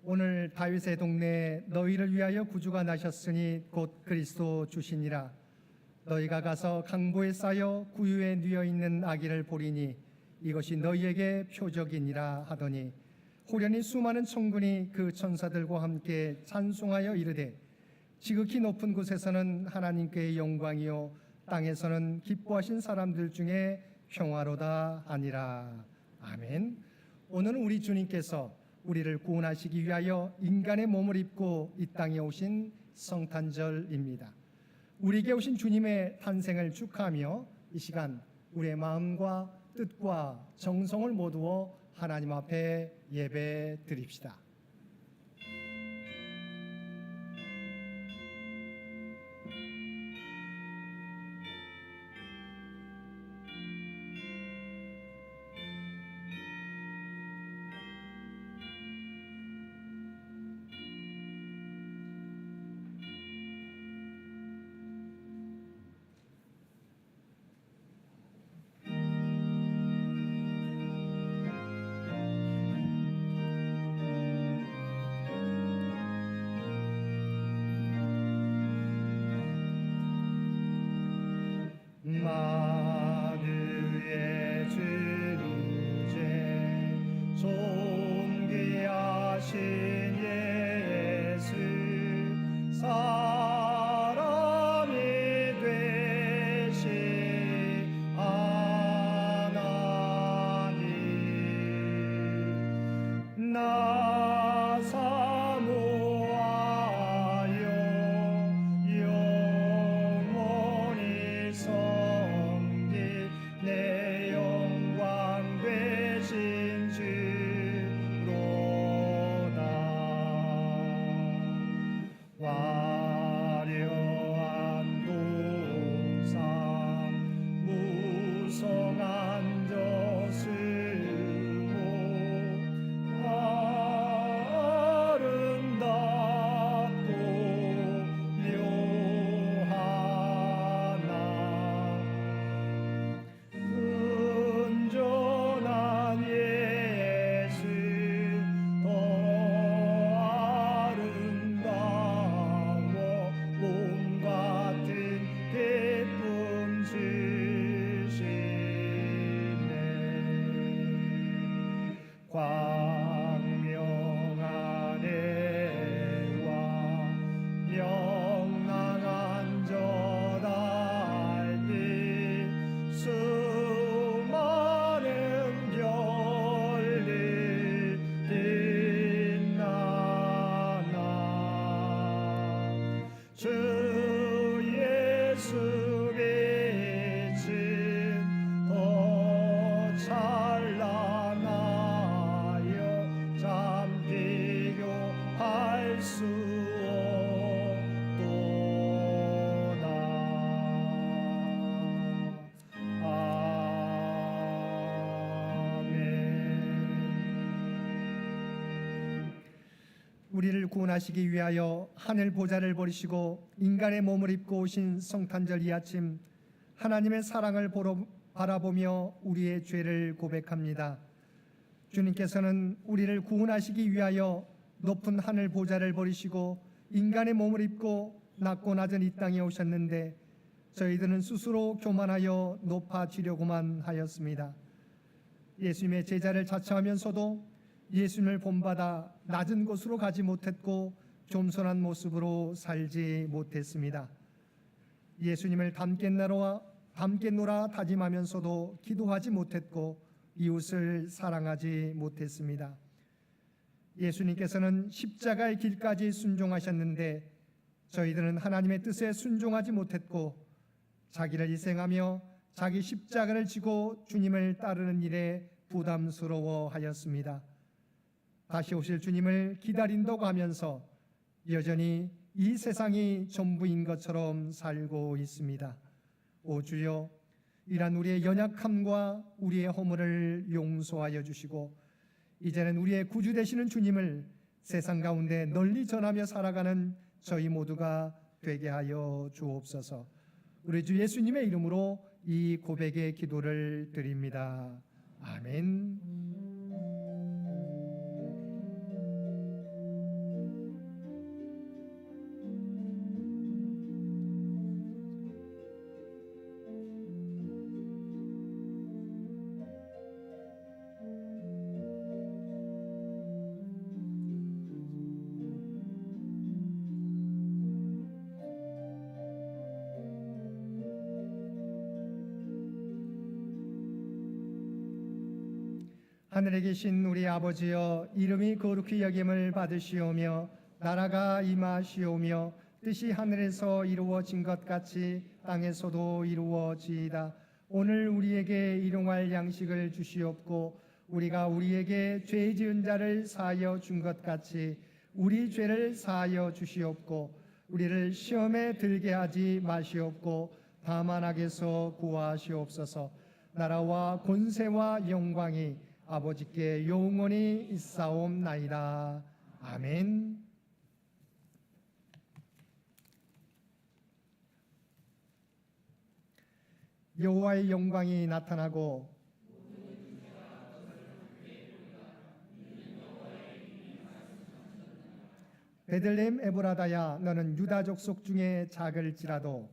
오늘 다윗의 동네에 너희를 위하여 구주가 나셨으니 곧 그리스도 주시니라. 너희가 가서 강보에 쌓여 구유에 누워 있는 아기를 보리니 이것이 너희에게 표적이니라 하더니 호련히 수많은 천군이 그 천사들과 함께 찬송하여 이르되 지극히 높은 곳에서는 하나님께 영광이요 땅에서는 기뻐하신 사람들 중에 평화로다 하니라. 아멘. 오늘은 우리 주님께서 우리를 구원하시기 위하여 인간의 몸을 입고 이 땅에 오신 성탄절입니다. 우리에게 오신 주님의 탄생을 축하하며 이 시간 우리의 마음과 뜻과 정성을 모두어 하나님 앞에 예배 드립시다. 만유의 주루제 존귀하신 예수 사람이 되신 하나님 나 사모하여 영원히 섬길 내 영광 되신 주로다. 화려한 동상 무성한 저수고 아름답고 묘하나 온전한 예수 더 아름다워 몸 같은 기쁨 주시네. 광명한 해와 명랑한 저 달빛 수많은 별들 빛나나 주 예수 빛은 더 찬란하여 참 비교할 수 없도다. 아멘. 우리를 구원하시기 위하여 하늘 보좌를 버리시고 인간의 몸을 입고 오신 성탄절 이 아침 하나님의 사랑을 바라보며 우리의 죄를 고백합니다. 주님께서는 우리를 구원하시기 위하여 높은 하늘 보좌를 버리시고 인간의 몸을 입고 낮고 낮은 이 땅에 오셨는데 저희들은 스스로 교만하여 높아지려고만 하였습니다. 예수님의 제자를 자처하면서도 예수님을 본받아 낮은 곳으로 가지 못했고 겸손한 모습으로 살지 못했습니다. 예수님을 닮게 놀아 다짐하면서도 기도하지 못했고 이웃을 사랑하지 못했습니다. 예수님께서는 십자가의 길까지 순종하셨는데 저희들은 하나님의 뜻에 순종하지 못했고 자기를 희생하며 자기 십자가를 지고 주님을 따르는 일에 부담스러워하였습니다. 다시 오실 주님을 기다린다고 하면서 여전히 이 세상이 전부인 것처럼 살고 있습니다. 오 주여, 이런 우리의 연약함과 우리의 허물을 용서하여 주시고 이제는 우리의 구주 되시는 주님을 세상 가운데 널리 전하며 살아가는 저희 모두가 되게 하여 주옵소서. 우리 주 예수님의 이름으로 이 고백의 기도를 드립니다. 아멘. 하늘에 계신 우리 아버지여, 이름이 거룩히 여김을 받으시오며 나라가 임하시오며 뜻이 하늘에서 이루어진 것 같이 땅에서도 이루어지이다. 오늘 우리에게 일용할 양식을 주시옵고 우리가 우리에게 죄 지은 자를 사하여 준 것 같이 우리 죄를 사하여 주시옵고 우리를 시험에 들게 하지 마시옵고 다만 악에서 구하시옵소서. 나라와 권세와 영광이 아버지께 영원히 있사옵나이다. 아멘. 여호와의 영광이 나타나고 베들레헴 에브라다야, 너는 유다 족속 중에 작을지라도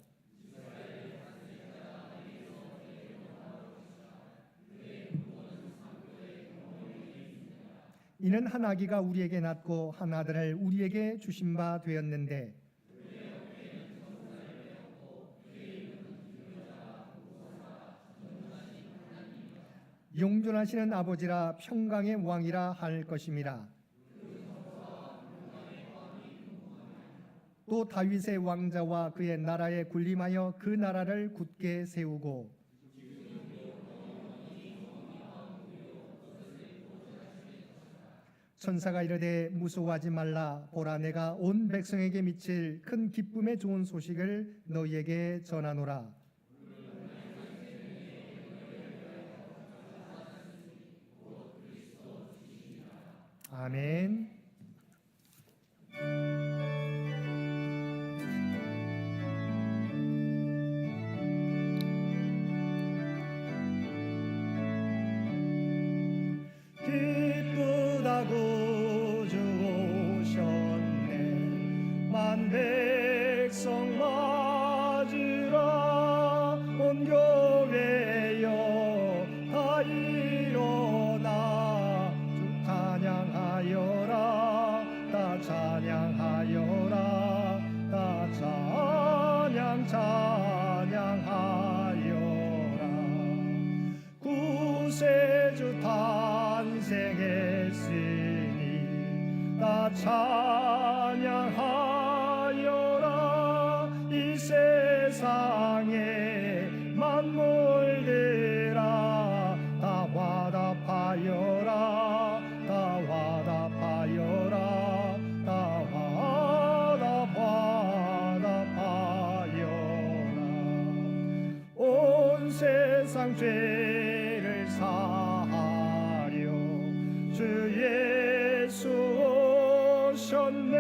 이는 한 아기가 우리에게 낳고 한 아들을 우리에게 주신 바 되었는데 용존하시는 아버지라 평강의 왕이라 할 것임이라. 또 다윗의 왕자와 그의 나라에 군림하여 그 나라를 굳게 세우고 천사가 이르되 무서워하지 말라. 보라, 내가 온 백성에게 미칠 큰 기쁨의 좋은 소식을 너희에게 전하노라. 아멘. 기쁘다 구주 오셨네. 만 백성 맞으라. 온 교회여 다 일어나 주 찬양하여라. 다 찬양하여라. 다 찬양하여라. 구세주 탄생했으니 다 찬양하여라. 이 세상에 만물들아 다 화답하여라. 다 화답하여라. 다 화답하여라. 온 세상 죄를 사하려 주 예수 오셨네.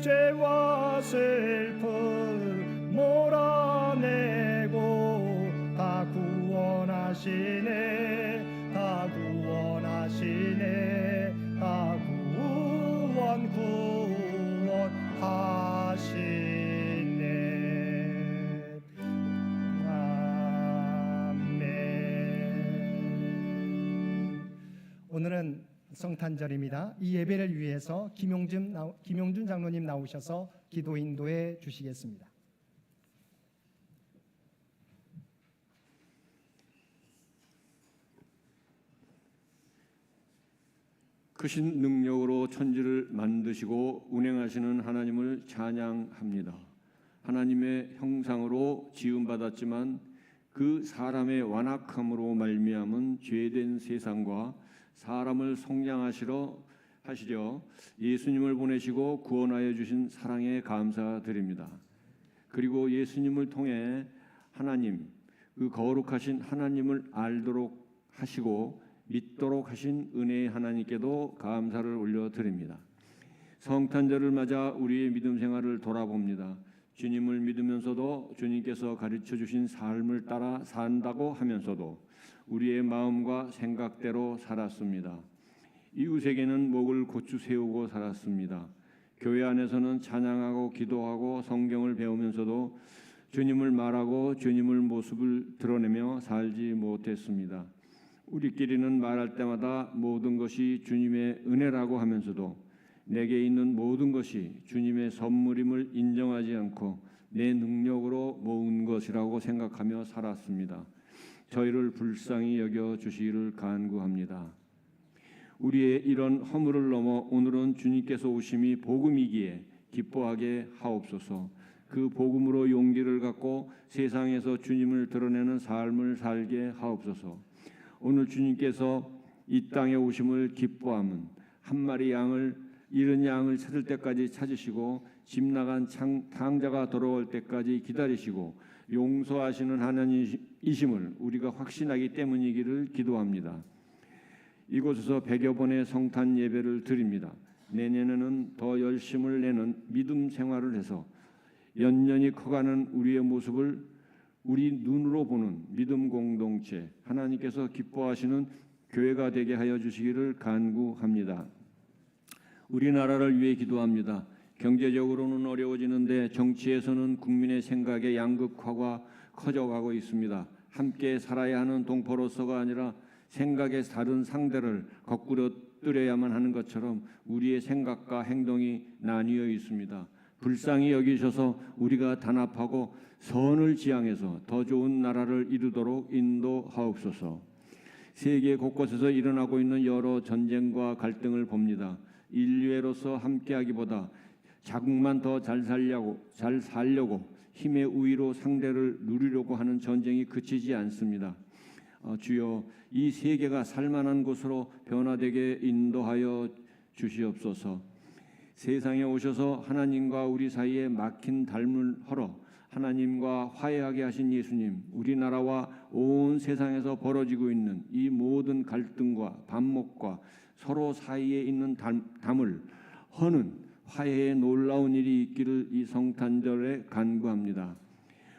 죄와 슬픔 몰아내고 다 구원하시네. 다 구원하시네. 다 구원하시네. 아멘. 오늘은 성탄절입니다. 이 예배를 위해서 김용준 장로님 나오셔서 기도 인도해 주시겠습니다. 크신 능력으로 천지를 만드시고 운행하시는 하나님을 찬양합니다. 하나님의 형상으로 지음받았지만 그 사람의 완악함으로 말미암은 죄된 세상과 사람을 속량하시려 예수님을 보내시고 구원하여 주신 사랑에 감사드립니다. 그리고 예수님을 통해 하나님, 그 거룩하신 하나님을 알도록 하시고 믿도록 하신 은혜의 하나님께도 감사를 올려드립니다. 성탄절을 맞아 우리의 믿음 생활을 돌아봅니다. 주님을 믿으면서도 주님께서 가르쳐 주신 삶을 따라 산다고 하면서도 우리의 마음과 생각대로 살았습니다. 이웃에게는 목을 고추 세우고 살았습니다. 교회 안에서는 찬양하고 기도하고 성경을 배우면서도 주님을 말하고 주님의 모습을 드러내며 살지 못했습니다. 우리끼리는 말할 때마다 모든 것이 주님의 은혜라고 하면서도 내게 있는 모든 것이 주님의 선물임을 인정하지 않고 내 능력으로 모은 것이라고 생각하며 살았습니다. 저희를 불쌍히 여겨 주시기를 간구합니다. 우리의 이런 허물을 넘어 오늘은 주님께서 오심이 복음이기에 기뻐하게 하옵소서. 그 복음으로 용기를 갖고 세상에서 주님을 드러내는 삶을 살게 하옵소서. 오늘 주님께서 이 땅에 오심을 기뻐함은 한 마리 양을 잃은 양을 찾을 때까지 찾으시고 집 나간 탕자가 돌아올 때까지 기다리시고 용서하시는 하나님이심을 우리가 확신하기 때문이기를 기도합니다. 이곳에서 100여 번의 성탄 예배를 드립니다. 내년에는 더 열심을 내는 믿음 생활을 해서 연년이 커가는 우리의 모습을 우리 눈으로 보는 믿음 공동체, 하나님께서 기뻐하시는 교회가 되게 하여 주시기를 간구합니다. 우리나라를 위해 기도합니다. 경제적으로는 어려워지는데 정치에서는 국민의 생각의 양극화가 커져가고 있습니다. 함께 살아야 하는 동포로서가 아니라 생각의 다른 상대를 거꾸로 뜨려야만 하는 것처럼 우리의 생각과 행동이 나뉘어 있습니다. 불쌍히 여기셔서 우리가 단합하고 선을 지향해서 더 좋은 나라를 이루도록 인도하옵소서. 세계 곳곳에서 일어나고 있는 여러 전쟁과 갈등을 봅니다. 인류애로서 함께하기보다 자국만 더 잘 살려고 힘의 우위로 상대를 누리려고 하는 전쟁이 그치지 않습니다. 주여, 이 세계가 살만한 곳으로 변화되게 인도하여 주시옵소서. 세상에 오셔서 하나님과 우리 사이에 막힌 담을 헐어 하나님과 화해하게 하신 예수님, 우리나라와 온 세상에서 벌어지고 있는 이 모든 갈등과 반목과 서로 사이에 있는 담을 허는 화해의 놀라운 일이 있기를 이 성탄절에 간구합니다.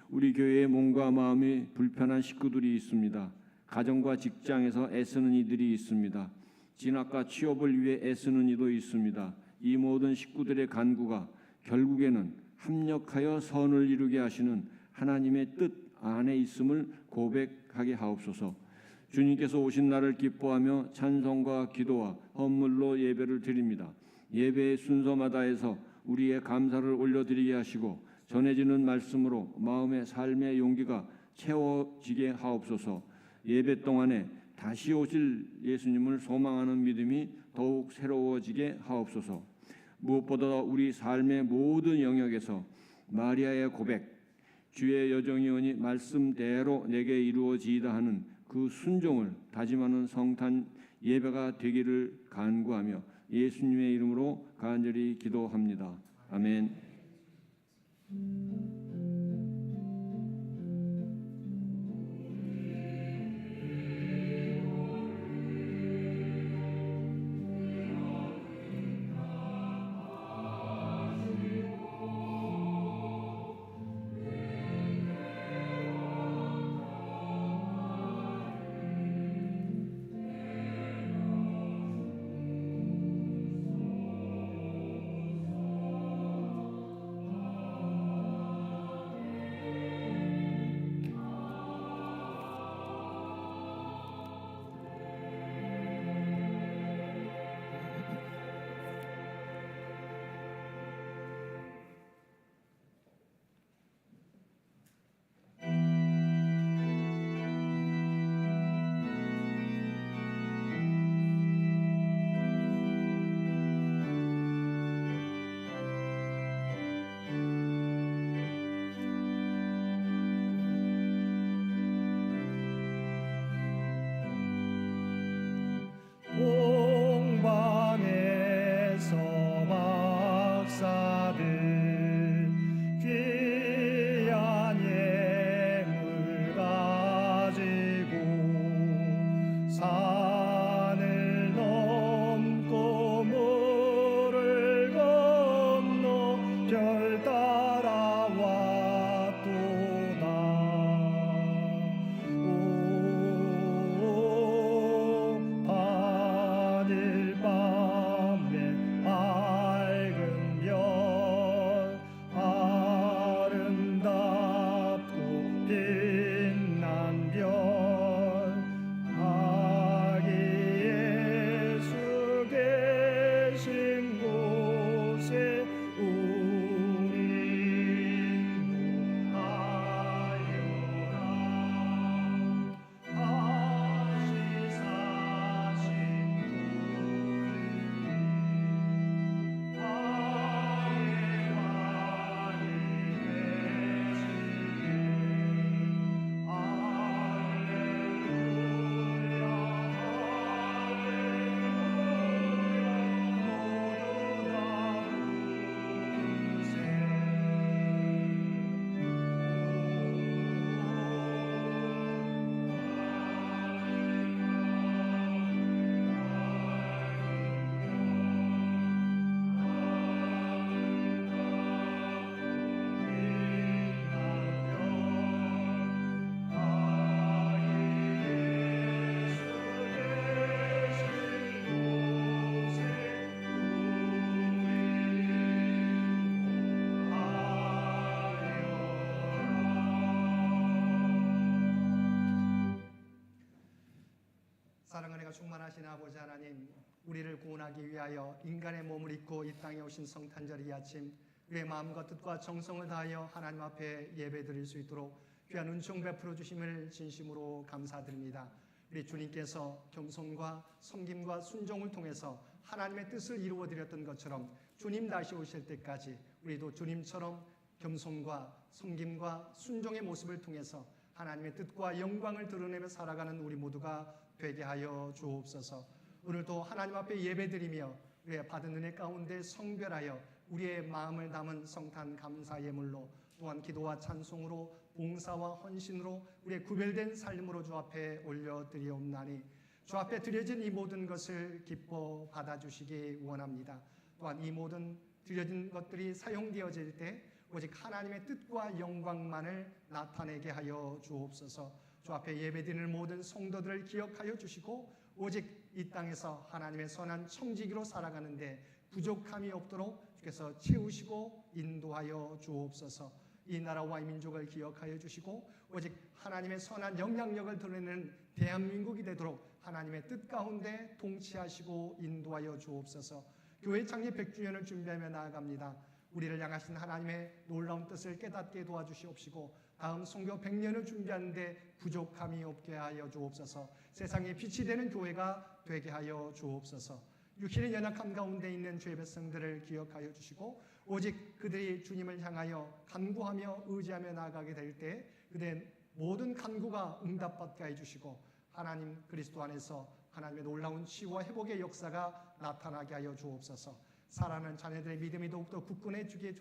우리 교회의 몸과 마음이 불편한 식구들이 있습니다. 가정과 직장에서 애쓰는 이들이 있습니다. 진학과 취업을 위해 애쓰는 이도 있습니다. 이 모든 식구들의 간구가 결국에는 합력하여 선을 이루게 하시는 하나님의 뜻 안에 있음을 고백하게 하옵소서. 주님께서 오신 날을 기뻐하며 찬송과 기도와 헌물로 예배를 드립니다. 예배의 순서마다에서 우리의 감사를 올려드리게 하시고 전해지는 말씀으로 마음의 삶의 용기가 채워지게 하옵소서. 예배 동안에 다시 오실 예수님을 소망하는 믿음이 더욱 새로워지게 하옵소서. 무엇보다 우리 삶의 모든 영역에서 마리아의 고백, 주의 여정이오니 말씀대로 내게 이루어지이다 하는 그 순종을 다짐하는 성탄 예배가 되기를 간구하며 예수님의 이름으로 간절히 기도합니다. 아멘. 은혜가 충만하신 아버지 하나님, 우리를 구원하기 위하여 인간의 몸을 입고 이 땅에 오신 성탄절 이 아침, 우리의 마음과 뜻과 정성을 다하여 하나님 앞에 예배드릴 수 있도록 귀한 은총 베풀어 주심을 진심으로 감사드립니다. 우리 주님께서 겸손과 섬김과 순종을 통해서 하나님의 뜻을 이루어 드렸던 것처럼 주님 다시 오실 때까지 우리도 주님처럼 겸손과 섬김과 순종의 모습을 통해서 하나님의 뜻과 영광을 드러내며 살아가는 우리 모두가 되게 하여 주옵소서. 오늘도 하나님 앞에 예배드리며 우리의 받은 은혜 가운데 성별하여 우리의 마음을 담은 성탄 감사 예물로, 또한 기도와 찬송으로, 봉사와 헌신으로, 우리의 구별된 삶으로 주 앞에 올려드리옵나니 주 앞에 드려진 이 모든 것을 기뻐 받아주시기 원합니다. 또한 이 모든 드려진 것들이 사용되어질 때 오직 하나님의 뜻과 영광만을 나타내게 하여 주옵소서. 주 앞에 예배드리는 모든 성도들을 기억하여 주시고 오직 이 땅에서 하나님의 선한 청지기로 살아가는데 부족함이 없도록 주께서 채우시고 인도하여 주옵소서. 이 나라와 이 민족을 기억하여 주시고 오직 하나님의 선한 영향력을 드러내는 대한민국이 되도록 하나님의 뜻 가운데 통치하시고 인도하여 주옵소서. 교회 창립 100주년을 준비하며 나아갑니다. 우리를 향하신 하나님의 놀라운 뜻을 깨닫게 도와주시옵시고 다음 선교 100년을 준비하는데 부족함이 없게 하여 주옵소서. 세상에 빛이 되는 교회가 되게 하여 주옵소서. 육신의 연약함 가운데 있는 죄 백성들을 기억하여 주시고 오직 그들이 주님을 향하여 간구하며 의지하며 나아가게 될 때 그들의 모든 간구가 응답받게 해주시고 하나님 그리스도 안에서 하나님의 놀라운 치유와 회복의 역사가 나타나게 하여 주옵소서. 사랑하는 자녀들의 믿음이 더욱더 굳건해지게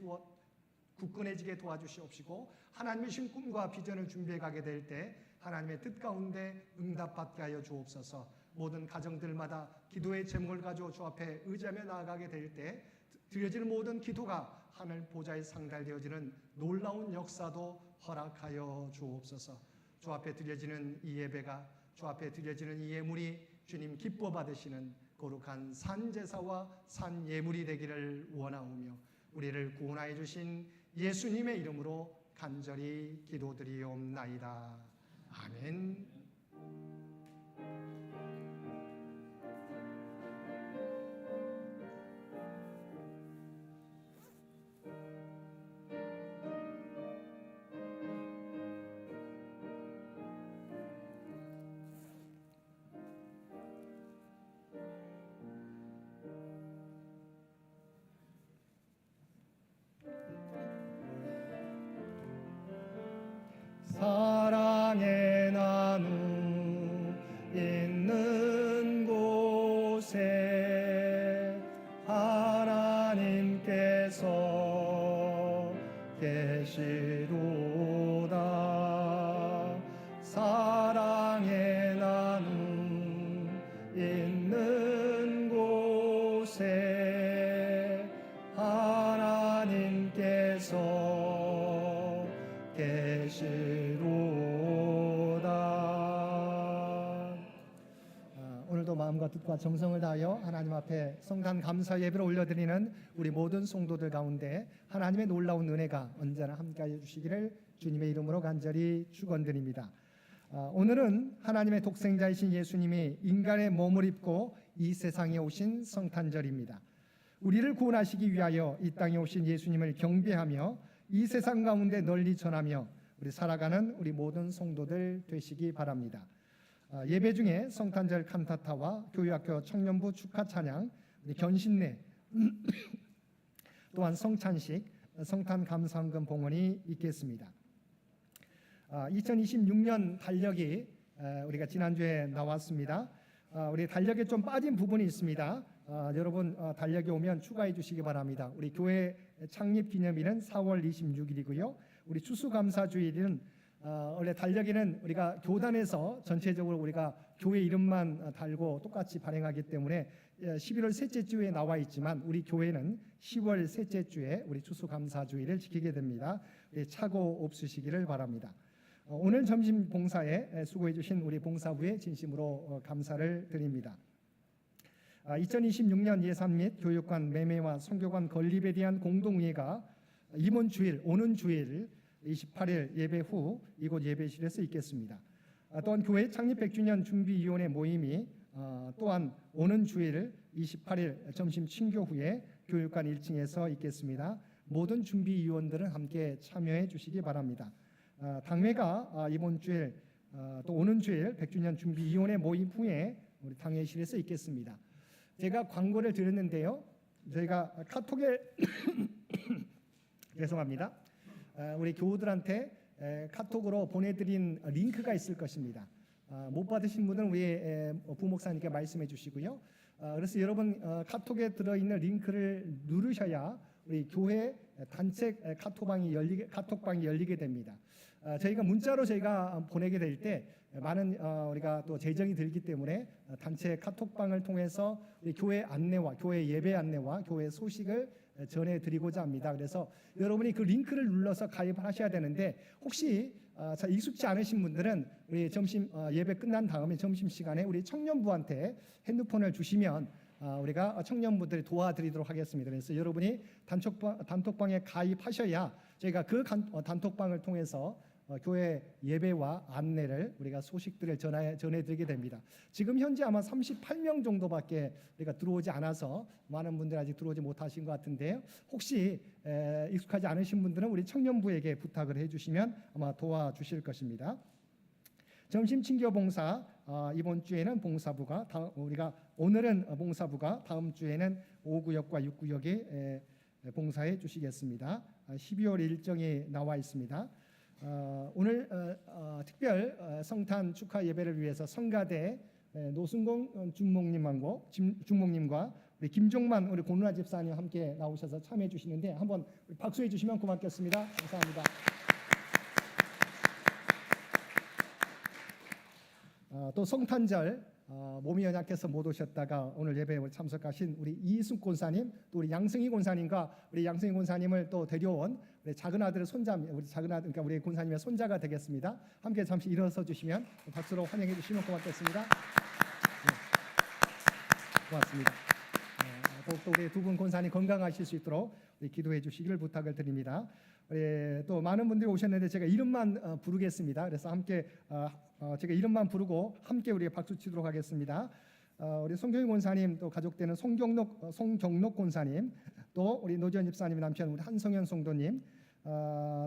도와주시옵시고 하나님의 신 꿈과 비전을 준비해 가게 될 때 하나님의 뜻 가운데 응답받게 하여 주옵소서. 모든 가정들마다 기도의 제목을 가지고 주 앞에 의지하며 나아가게 될 때 드려지는 모든 기도가 하늘 보좌에 상달되어지는 놀라운 역사도 허락하여 주옵소서. 주 앞에 드려지는 이 예배가, 주 앞에 드려지는 이 예물이 주님 기뻐 받으시는 거룩한 산제사와 산예물이 되기를 원하오며 우리를 구원하여 주신 예수님의 이름으로 간절히 기도드리옵나이다. 아멘. 사랑의 나눔 있는 곳에 하나님께서 계시도다. 사랑의 나눔 있는 곳에 하나님께서 계시도다. 오늘도 마음과 뜻과 정성을 다하여 하나님 앞에 성탄 감사 예배를 올려드리는 우리 모든 성도들 가운데 하나님의 놀라운 은혜가 언제나 함께하여 주시기를 주님의 이름으로 간절히 축원드립니다. 오늘은 하나님의 독생자이신 예수님이 인간의 몸을 입고 이 세상에 오신 성탄절입니다. 우리를 구원하시기 위하여 이 땅에 오신 예수님을 경배하며 이 세상 가운데 널리 전하며 우리 살아가는 우리 모든 성도들 되시기 바랍니다. 예배 중에 성탄절 칸타타와 교회학교 청년부 축하 찬양, 우리 견신례 또한 성찬식, 성탄 감사헌금 봉헌이 있겠습니다. 2026년 달력이 우리가 지난주에 나왔습니다. 우리 달력에 좀 빠진 부분이 있습니다. 여러분 달력이 오면 추가해 주시기 바랍니다. 우리 교회 창립 기념일은 4월 26일이고요. 우리 추수감사주일은 원래 달력에는 우리가 교단에서 전체적으로 우리가 교회 이름만 달고 똑같이 발행하기 때문에 11월 셋째 주에 나와 있지만 우리 교회는 10월 셋째 주에 우리 추수감사주일을 지키게 됩니다. 착오 없으시기를 바랍니다. 오늘 점심 봉사에 수고해 주신 우리 봉사부에 진심으로 감사를 드립니다. 2026년 예산 및 교육관 매매와 선교관 건립에 대한 공동회의가 이번 주일, 오는 주일 28일 예배 후 이곳 예배실에서 있겠습니다. 또한 교회 창립 100주년 준비위원회 모임이 또한 오는 주일 28일 점심 친교 후에 교육관 1층에서 있겠습니다. 모든 준비위원들은 함께 참여해 주시기 바랍니다. 당회가 이번 주일 또 오는 주일 100주년 준비위원회 모임 후에 우리 당회실에서 있겠습니다. 제가 광고를 드렸는데요. 저희가 카톡에 죄송합니다. 우리 교우들한테 카톡으로 보내드린 링크가 있을 것입니다. 못 받으신 분은 우리 부목사님께 말씀해 주시고요. 그래서 여러분 카톡에 들어있는 링크를 누르셔야 우리 교회 단체 카톡방이 열리게 됩니다. 저희가 문자로 보내게 될 때 많은 우리가 또 재정이 들기 때문에 단체 카톡방을 통해서 우리 교회 안내와 교회 예배 안내와 교회 소식을 전해드리고자 합니다. 그래서 여러분이 그 링크를 눌러서 가입을 하셔야 되는데 혹시 익숙지 않으신 분들은 우리 점심 예배 끝난 다음에 점심 시간에 우리 청년부한테 핸드폰을 주시면 우리가 청년부들이 도와드리도록 하겠습니다. 그래서 여러분이 단톡방에 가입하셔야 저희가 그 단톡방을 통해서 교회 예배와 안내를 우리가 소식들을 전해드리게 됩니다. 지금 현재 아마 38명 정도밖에 우리가 들어오지 않아서 많은 분들이 아직 들어오지 못하신 것 같은데요. 혹시 익숙하지 않으신 분들은 우리 청년부에게 부탁을 해주시면 아마 도와주실 것입니다. 점심 친교 봉사 이번 주에는 봉사부가 우리가 오늘은 봉사부가 다음 주에는 5구역과 6구역에 봉사해 주시겠습니다. 12월 일정이 나와 있습니다. 오늘 특별 성탄 축하 예배를 위해서 성가대 노승공 중목님과 우리 김종만 우리 고누나 집사님 함께 나오셔서 참여해 주시는데 한번 박수해 주시면 고맙겠습니다. 감사합니다. 또 성탄절 몸이 연약해서 못 오셨다가 오늘 예배에 참석하신 우리 이숙 권사님, 또 우리 양승희 권사님과 우리 양승희 권사님을 또 데려온 우리 작은 아들의 손자, 우리 작은 아들, 그러니까 우리 권사님의 손자가 되겠습니다. 함께 잠시 일어서 주시면 박수로 환영해 주시면 고맙겠습니다. 네. 고맙습니다. 더욱더 우리 두 분 권사님 건강하실 수 있도록 기도해 주시기를 부탁을 드립니다. 또 많은 분들이 오셨는데 제가 이름만 부르겠습니다. 그래서 함께 제가 이름만 부르고 함께 우리 박수 치도록 하겠습니다. 우리 송경희 권사님, 또 가족되는 송경록 권사님, 또 우리 노지연 집사님 남편 우리 한성현 성도님,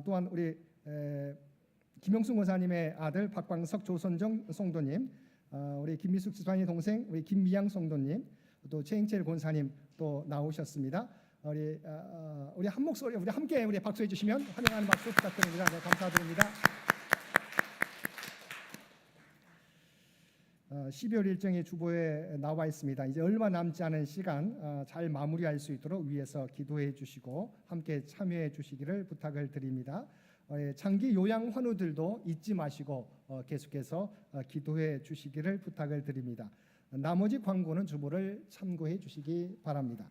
또한 우리 김영순 권사님의 아들 박광석 조선정 성도님, 우리 김미숙 집사님 동생 우리 김미양 성도님, 또 최인철 권사님 또 나오셨습니다. 우리 한 목소리 우리 함께 우리 박수해 주시면 환영하는 박수 부탁드립니다. 네, 감사드립니다. 12월 일정이 주보에 나와 있습니다. 이제 얼마 남지 않은 시간 잘 마무리할 수 있도록 위에서 기도해 주시고 함께 참여해 주시기를 부탁을 드립니다. 장기 요양 환우들도 잊지 마시고 계속해서 기도해 주시기를 부탁을 드립니다. 나머지 광고는 주보를 참고해 주시기 바랍니다.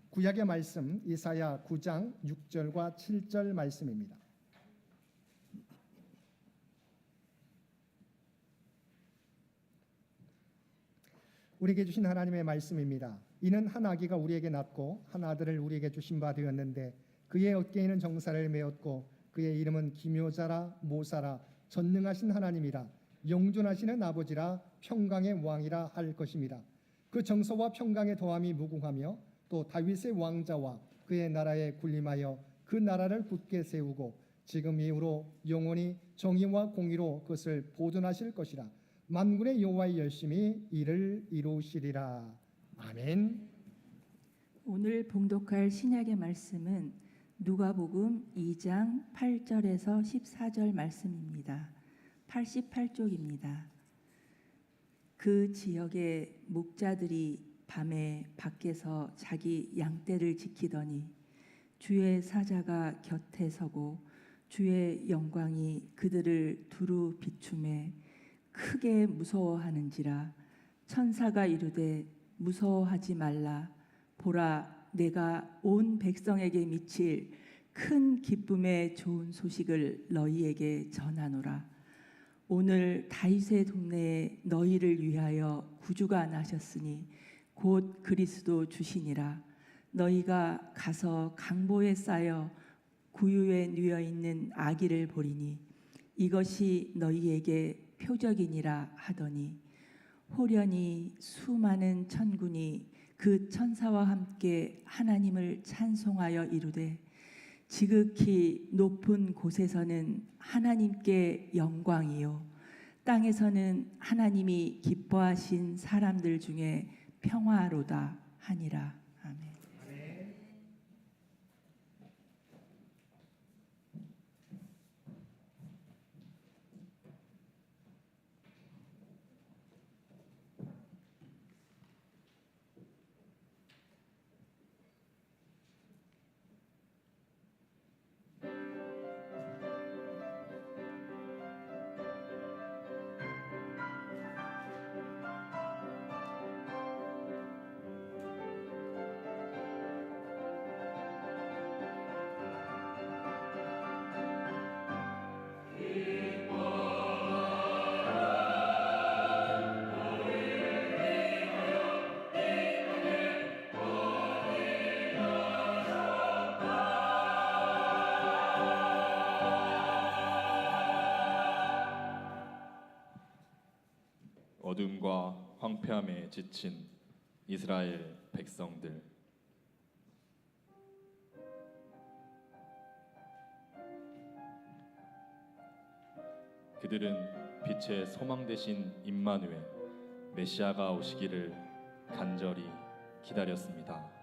구약의 말씀 이사야 9장 6절과 7절 말씀입니다. 우리에게 주신 하나님의 말씀입니다. 이는 한 아기가 우리에게 낳고 한 아들을 우리에게 주신 바 되었는데 그의 어깨에는 정사를 메었고 그의 이름은 기묘자라 모사라 전능하신 하나님이라 영존하시는 아버지라 평강의 왕이라 할 것입니다. 그 정서와 평강의 도함이 무궁하며 또 다윗의 왕자와 그의 나라에 군림하여 그 나라를 굳게 세우고 지금 이후로 영원히 정의와 공의로 그것을 보존하실 것이라. 만군의 여호와의 열심히 이를 이루시리라. 아멘. 오늘 봉독할 신약의 말씀은 누가복음 2장 8절에서 14절 말씀입니다. 88쪽입니다. 그 지역의 목자들이 밤에 밖에서 자기 양떼를 지키더니 주의 사자가 곁에 서고 주의 영광이 그들을 두루 비추매 크게 무서워하는지라. 천사가 이르되 무서워하지 말라. 보라, 내가 온 백성에게 미칠 큰 기쁨의 좋은 소식을 너희에게 전하노라. 오늘 다윗의 동네에 너희를 위하여 구주가 나셨으니 곧 그리스도 주시니라. 너희가 가서 강보에 쌓여 구유에 누워 있는 아기를 보리니 이것이 너희에게 표적이니라 하더니 호련히 수많은 천군이 그 천사와 함께 하나님을 찬송하여 이르되 지극히 높은 곳에서는 하나님께 영광이요 땅에서는 하나님이 기뻐하신 사람들 중에 평화로다 하니라. 아멘. 어둠과 황폐함에 지친 이스라엘 백성들, 그들은 빛의 소망 되신 임마누엘 메시아가 오시기를 간절히 기다렸습니다.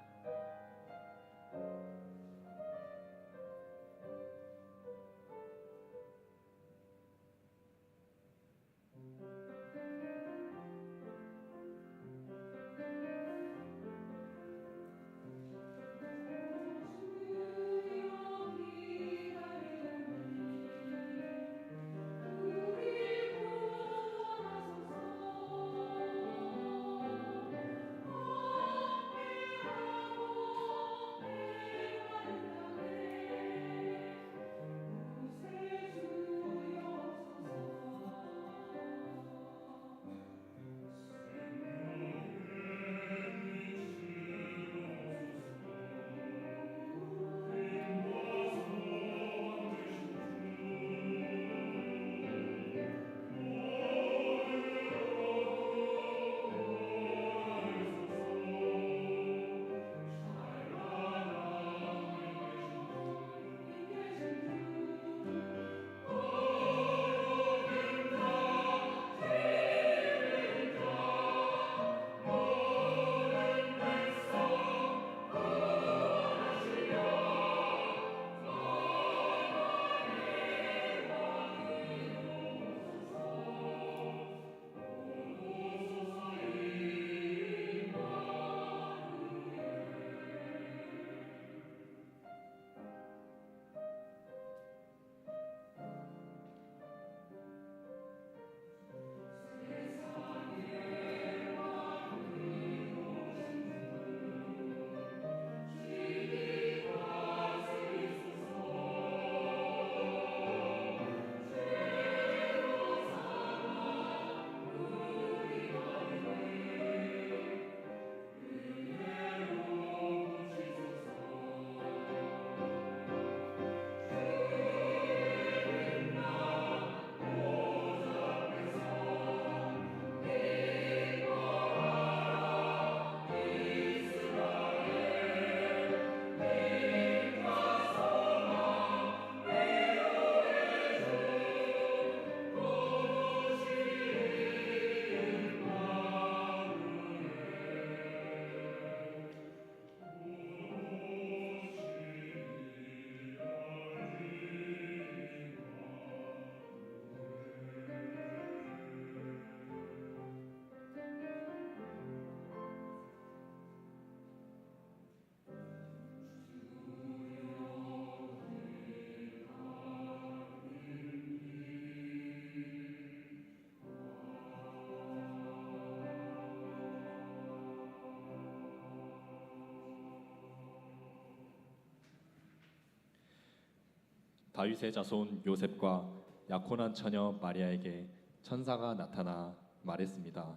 다윗의 자손 요셉과 약혼한 처녀 마리아에게 천사가 나타나 말했습니다.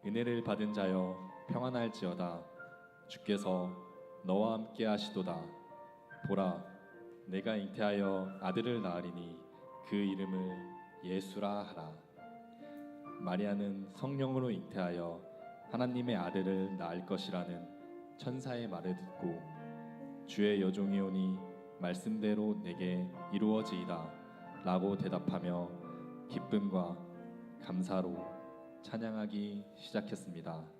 은혜를 받은 자여 평안할지어다. 주께서 너와 함께 하시도다. 보라, 내가 잉태하여 아들을 낳으리니 그 이름을 예수라 하라. 마리아는 성령으로 잉태하여 하나님의 아들을 낳을 것이라는 천사의 말을 듣고 주의 여종이 오니 말씀대로 내게 이루어지이다 라고 대답하며 기쁨과 감사로 찬양하기 시작했습니다.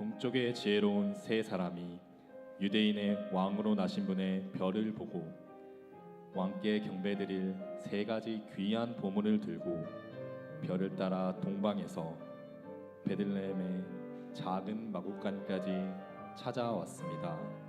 동쪽의 지혜로운 세 사람이 유대인의 왕으로 나신 분의 별을 보고 왕께 경배드릴 세 가지 귀한 보물을 들고 별을 따라 동방에서 베들레헴의 작은 마구간까지 찾아왔습니다.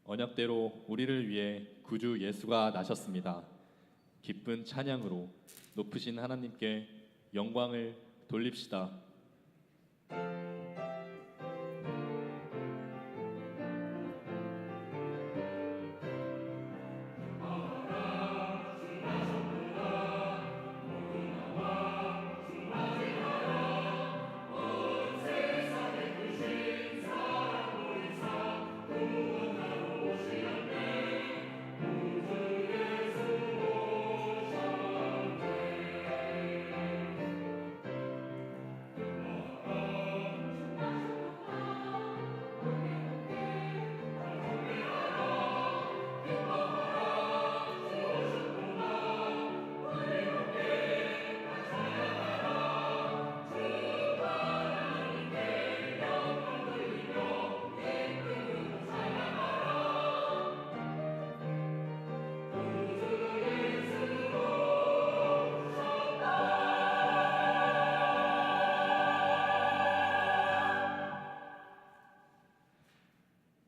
언약대로 우리를 위해 구주 예수가 나셨습니다. 기쁜 찬양으로 높으신 하나님께 영광을 돌립시다.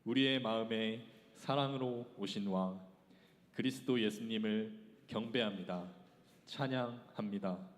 우리의 마음에 사랑으로 오신 왕 그리스도 예수님을 경배합니다. 찬양합니다.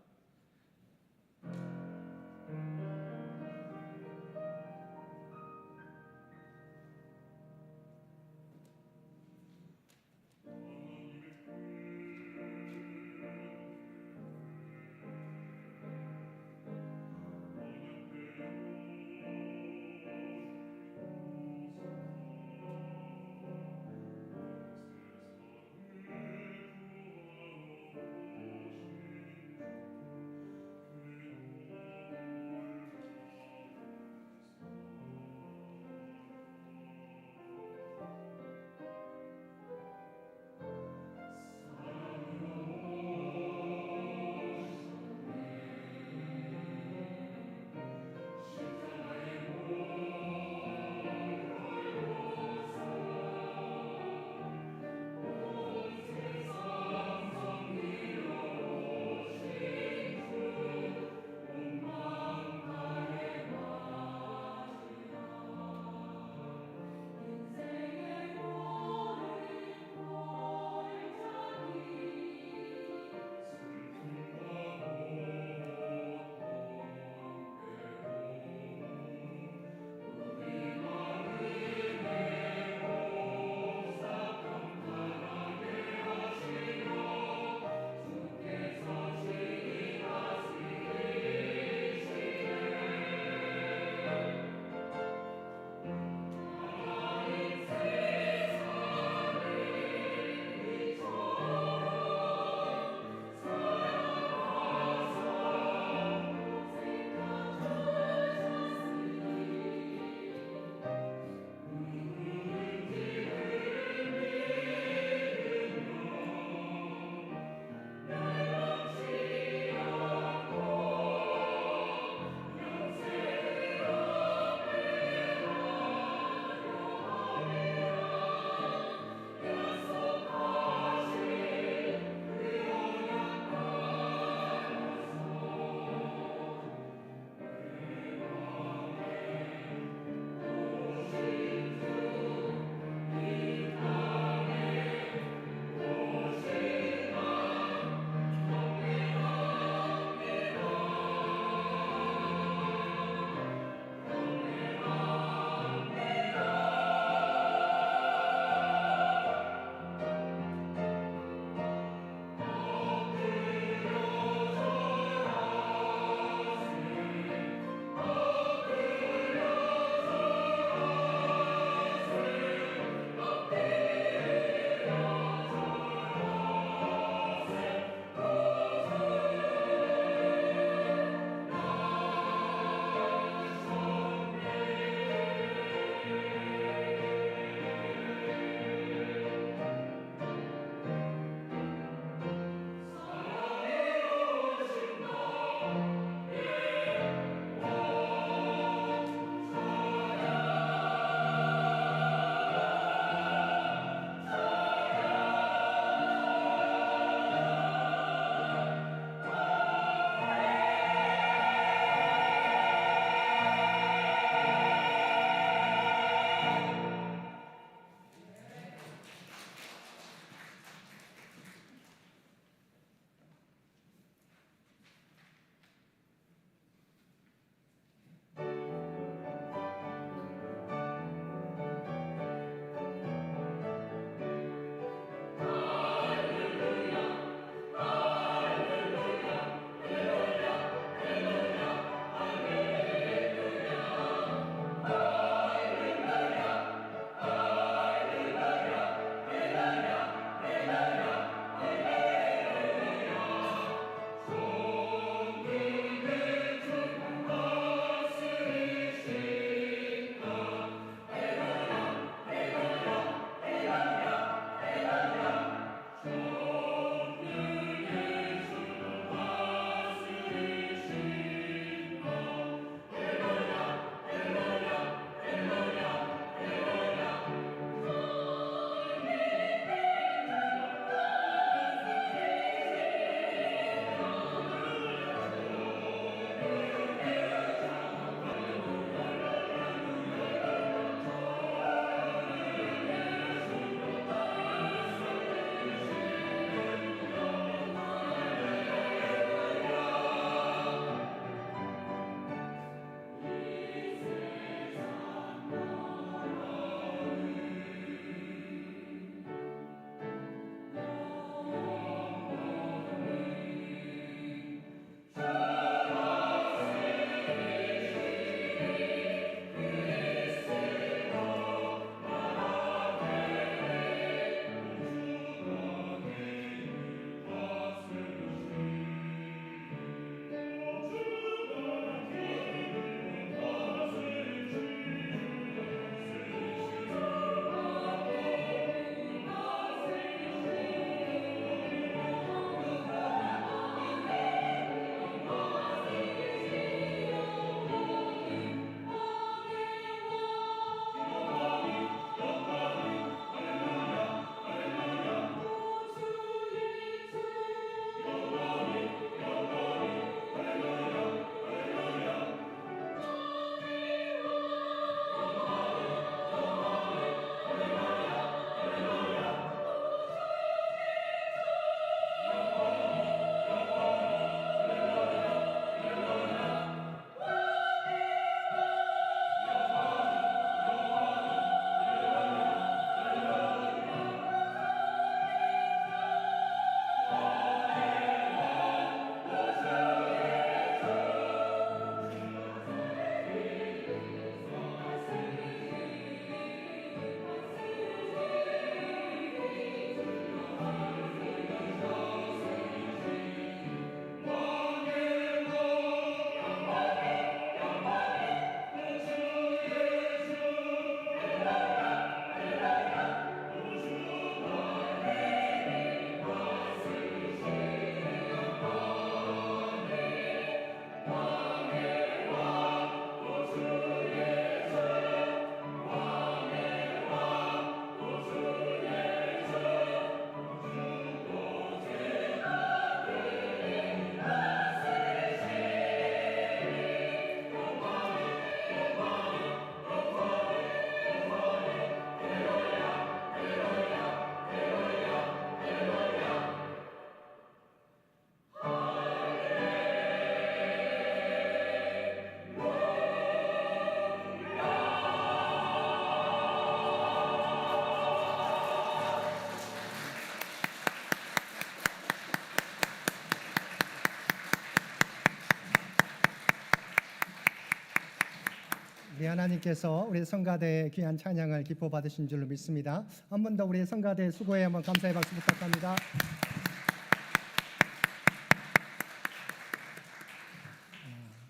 우리 하나님께서 우리 성가대의 귀한 찬양을 기뻐 받으신 줄로 믿습니다. 한 번 더 우리 성가대 수고에 한번 감사의 박수 부탁합니다.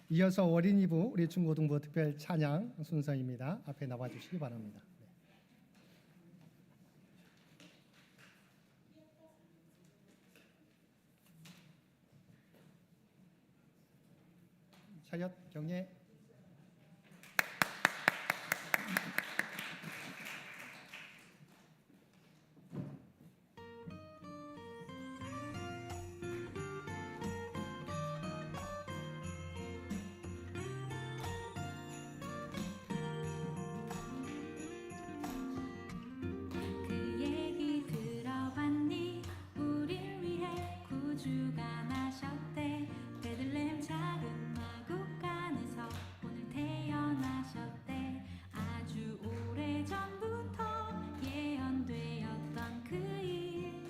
이어서 어린이부 우리 중고등부 특별 찬양 순서입니다. 앞에 나와 주시기 바랍니다. 차렷 경례. 그 얘기 들어봤니? 우릴 위해 구주가 나셨대. 베들레헴 작은 마구간에서 오늘 태어나셨대. 아주 오래전부터 예언되었던 그 일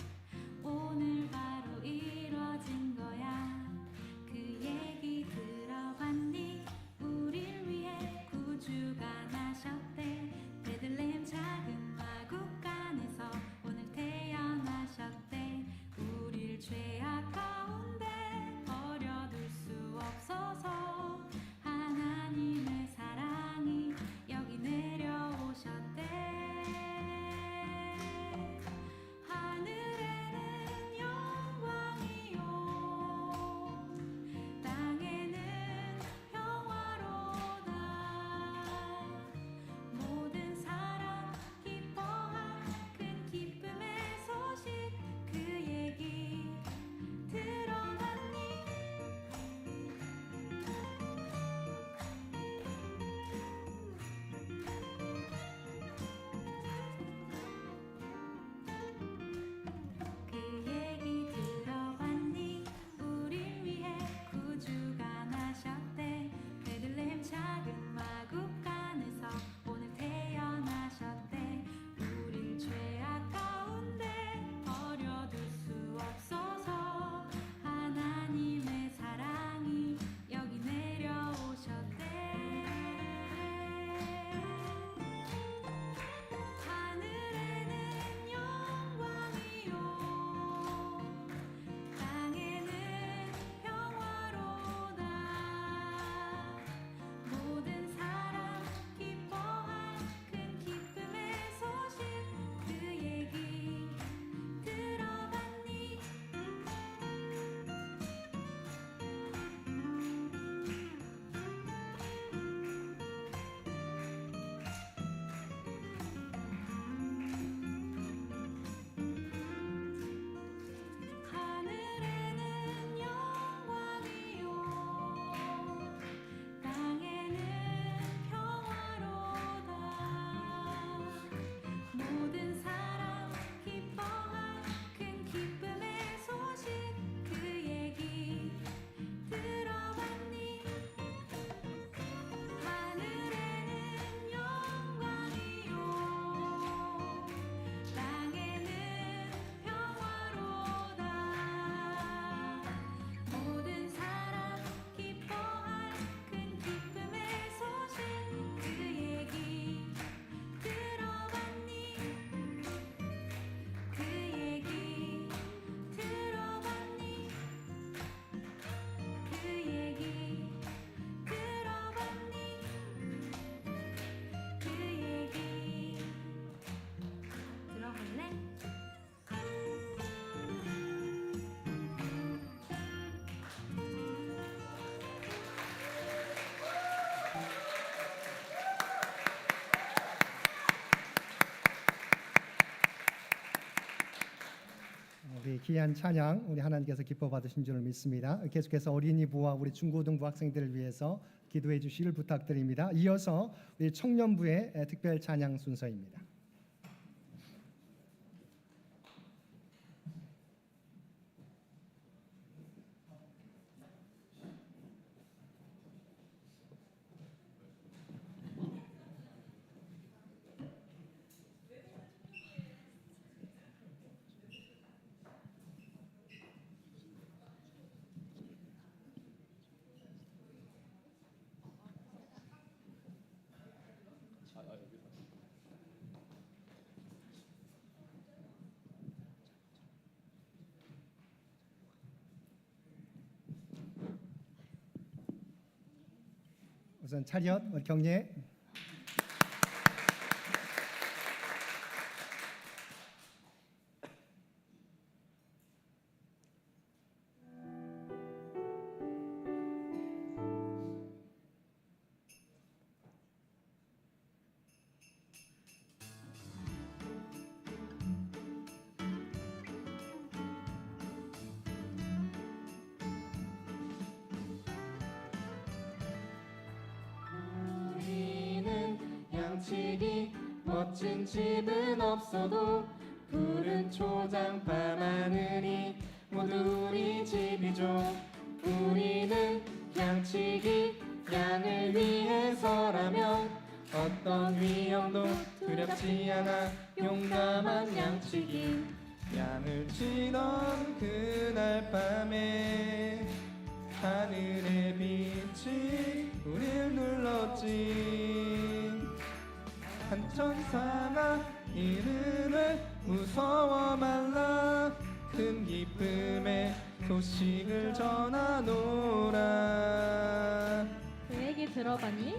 오늘 바로 이뤄진 거야. 그 얘기 들어봤니? 우릴 위해 구주가 나셨대. 베들레헴 작은 마구간에서 오늘 태어나셨대. 우릴 죄악 가운데 버려둘 수 없어서 하나님의 사랑이 여기 내려오셨대. 하늘에는 영광이요 땅에는 평화로다. 모든 사람 기뻐할 큰 기쁨의 소식 그 얘기 들어봤니? 그 얘기 들어봤니? 우릴 위해 구주가 나셨대. 베들레헴 작은 마구간에서 오늘 태어나셨대. 우릴 죄악 가운데 버려둘 수 없어서 하나님의 사랑이 여기 내려오셨대. 하늘에는 영광이요 땅에는 평화로다. 모든 사람 기뻐할 큰 기쁨의 소식 그 얘기 들어봤니? 하늘에는 영광이요 땅에는 평화로다. 모든 사람 기뻐할 큰 기쁨의 소식 그 얘기 들어봤니? 하늘에는 영광이요 땅에는 평화로다. 모든 사람 기뻐할 큰 기쁨의 소식 그 얘기 들어봤니? 그 얘기 들어봤니? 그 얘기 들어봤니? 그 얘기 들어볼래? 우리 귀한 찬양 우리 하나님께서 기뻐 받으신 줄을 믿습니다. 계속해서 어린이부와 우리 중고등부 학생들을 위해서 기도해 주시길 부탁드립니다. 이어서 우리 청년부의 특별 찬양 순서입니다. 우선 차렷 경례. 우리는 양치기 멋진 집은 없어도 푸른 초장 밤하늘이 모두 우리 집이죠. 우리는 양치기 양을 위해서라면 어떤 위험도 두렵지 않아 용감한 양치기. 양을 치던 그날 밤에 하늘의 빛이 우릴 눌렀지. 한 천사가 이르되 무서워 말라 큰 기쁨의 소식을 전하노라. 그 얘기 들어봤니?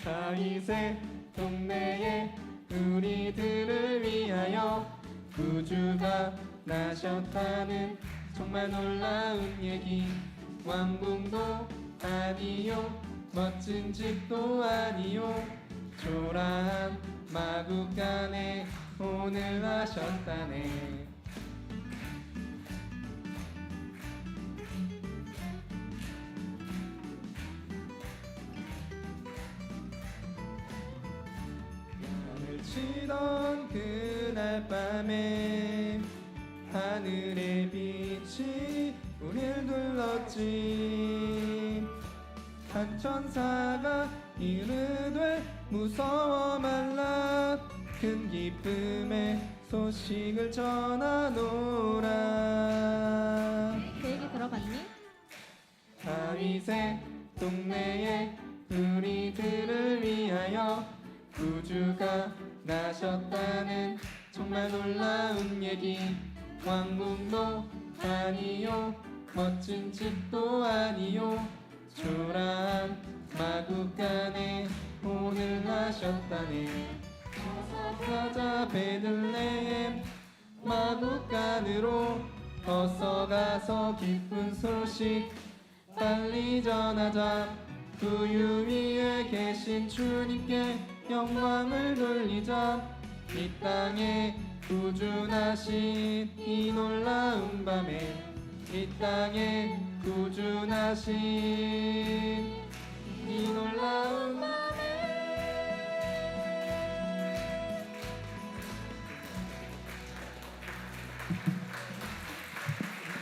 다윗의 동네에 우리들을 위하여 구주가 나셨다는 정말 놀라운 얘기. 왕궁도 아니요 멋진 집도 아니요 초라한 마국간에 오늘 하셨다네. 양을 치던 그날 밤에 하늘의 빛이 우릴 눌렀지. 한 천사가 이르되 무서워 말라 큰 기쁨의 소식을 전하노라. 그 얘기 들어봤니? 다윗의 동네에 우리들을 위하여 구주가 나셨다는 정말 놀라운 얘기. 왕궁도 아니요 멋진 집도 아니요 초라한 마국간에 오늘 하셨다네. 어서 가자 베들레헴 마국간으로 어서 가서 기쁜 소식 빨리 전하자. 구유 위에 계신 주님께 영광을 돌리자. 이 땅에 구주나신 이 놀라운 밤에 이 땅에 구주나신 이 놀라운 밤에.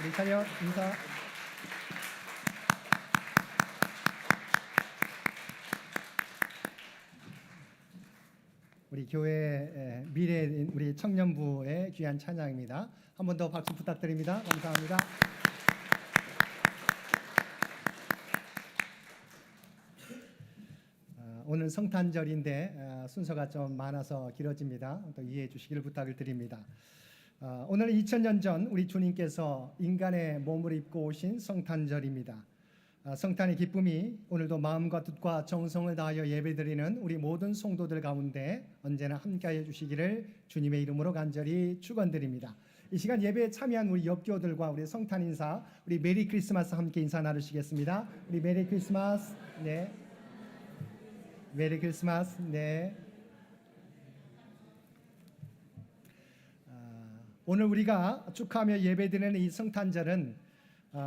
우리 차렷 인사. 우리 교회 미래인 우리 청년부의 귀한 찬양입니다. 한 번 더 박수 부탁드립니다. 감사합니다. 오늘 성탄절인데 순서가 좀 많아서 길어집니다. 또 이해해 주시기를 부탁을 드립니다. 오늘 2000년 전 우리 주님께서 인간의 몸을 입고 오신 성탄절입니다. 성탄의 기쁨이 오늘도 마음과 뜻과 정성을 다하여 예배드리는 우리 모든 성도들 가운데 언제나 함께하여 주시기를 주님의 이름으로 간절히 축원드립니다. 이 시간 예배에 참여한 우리 옆교들과 우리 성탄 인사, 우리 메리 크리스마스 함께 인사 나누시겠습니다. 우리 메리 크리스마스. 네. 메리 크리스마스. 네. 오늘 우리가 축하하며 예배드리는 이 성탄절은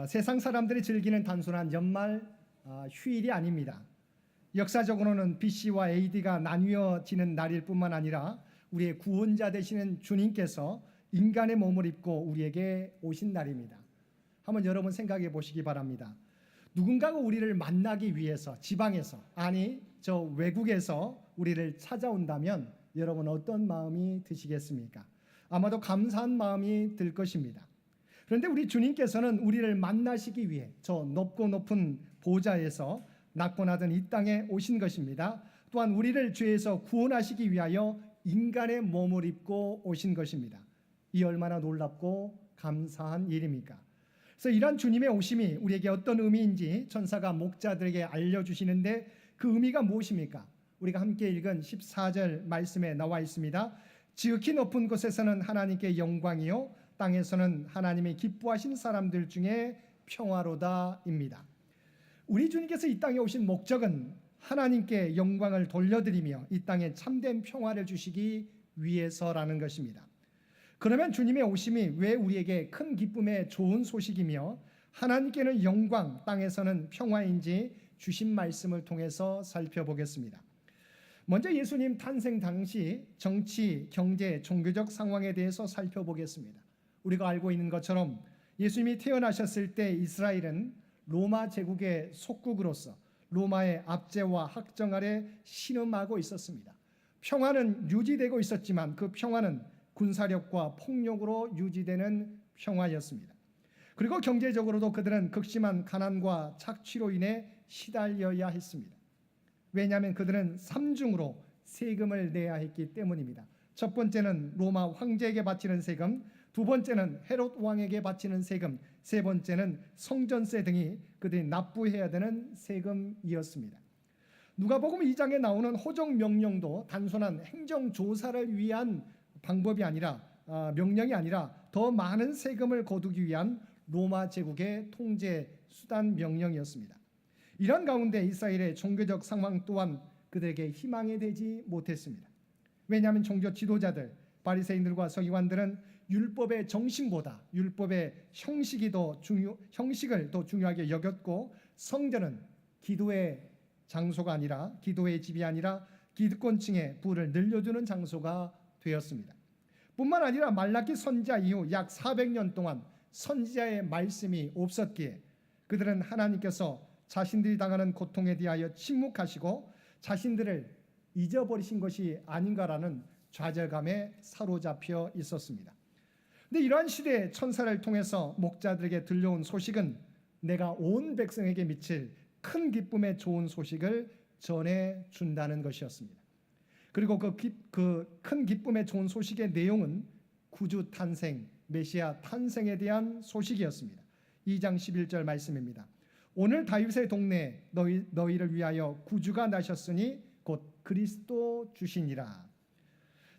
세상 사람들이 즐기는 단순한 연말 휴일이 아닙니다. 역사적으로는 BC와 AD가 나뉘어지는 날일 뿐만 아니라 우리의 구원자 되시는 주님께서 인간의 몸을 입고 우리에게 오신 날입니다. 한번 여러분 생각해 보시기 바랍니다. 누군가가 우리를 만나기 위해서 지방에서, 아니 저 외국에서 우리를 찾아온다면 여러분 어떤 마음이 드시겠습니까? 아마도 감사한 마음이 들 것입니다. 그런데 우리 주님께서는 우리를 만나시기 위해 저 높고 높은 보좌에서 낮고 낮은 이 땅에 오신 것입니다. 또한 우리를 죄에서 구원하시기 위하여 인간의 몸을 입고 오신 것입니다. 이 얼마나 놀랍고 감사한 일입니까? 그래서 이러한 주님의 오심이 우리에게 어떤 의미인지 천사가 목자들에게 알려주시는데 그 의미가 무엇입니까? 우리가 함께 읽은 14절 말씀에 나와 있습니다. 지극히 높은 곳에서는 하나님께 영광이요 땅에서는 하나님이 기뻐하신 사람들 중에 평화로다입니다. 우리 주님께서 이 땅에 오신 목적은 하나님께 영광을 돌려드리며 이 땅에 참된 평화를 주시기 위해서라는 것입니다. 그러면 주님의 오심이 왜 우리에게 큰 기쁨의 좋은 소식이며 하나님께는 영광, 땅에서는 평화인지 주신 말씀을 통해서 살펴보겠습니다. 먼저 예수님 탄생 당시 정치, 경제, 종교적 상황에 대해서 살펴보겠습니다. 우리가 알고 있는 것처럼 예수님이 태어나셨을 때 이스라엘은 로마 제국의 속국으로서 로마의 압제와 학정 아래 신음하고 있었습니다. 평화는 유지되고 있었지만 그 평화는 군사력과 폭력으로 유지되는 평화였습니다. 그리고 경제적으로도 그들은 극심한 가난과 착취로 인해 시달려야 했습니다. 왜냐하면 그들은 삼중으로 세금을 내야 했기 때문입니다. 첫 번째는 로마 황제에게 바치는 세금, 두 번째는 헤롯 왕에게 바치는 세금, 세 번째는 성전세 등이 그들이 납부해야 되는 세금이었습니다. 누가복음 2장에 나오는 호적 명령도 단순한 행정 조사를 위한 방법이 아니라 명령이 아니라 더 많은 세금을 거두기 위한 로마 제국의 통제 수단 명령이었습니다. 이런 가운데 이스라엘의 종교적 상황 또한 그들에게 희망이 되지 못했습니다. 왜냐하면 종교 지도자들, 바리새인들과 서기관들은 율법의 정신보다 율법의 형식을 더 중요하게 여겼고 성전은 기도의 장소가 아니라 기도의 집이 아니라 기득권층의 부를 늘려주는 장소가 되었습니다. 뿐만 아니라 말라기 선지자 이후 약 400년 동안 선지자의 말씀이 없었기에 그들은 하나님께서 자신들이 당하는 고통에 대하여 침묵하시고 자신들을 잊어버리신 것이 아닌가라는 좌절감에 사로잡혀 있었습니다. 근데 이러한 시대에 천사를 통해서 목자들에게 들려온 소식은 내가 온 백성에게 미칠 큰 기쁨의 좋은 소식을 전해 준다는 것이었습니다. 그리고 그 큰 기쁨의 좋은 소식의 내용은 구주 탄생, 메시아 탄생에 대한 소식이었습니다. 2장 11절 말씀입니다. 오늘 다윗의 동네에 너희를 위하여 구주가 나셨으니 곧 그리스도 주시니라.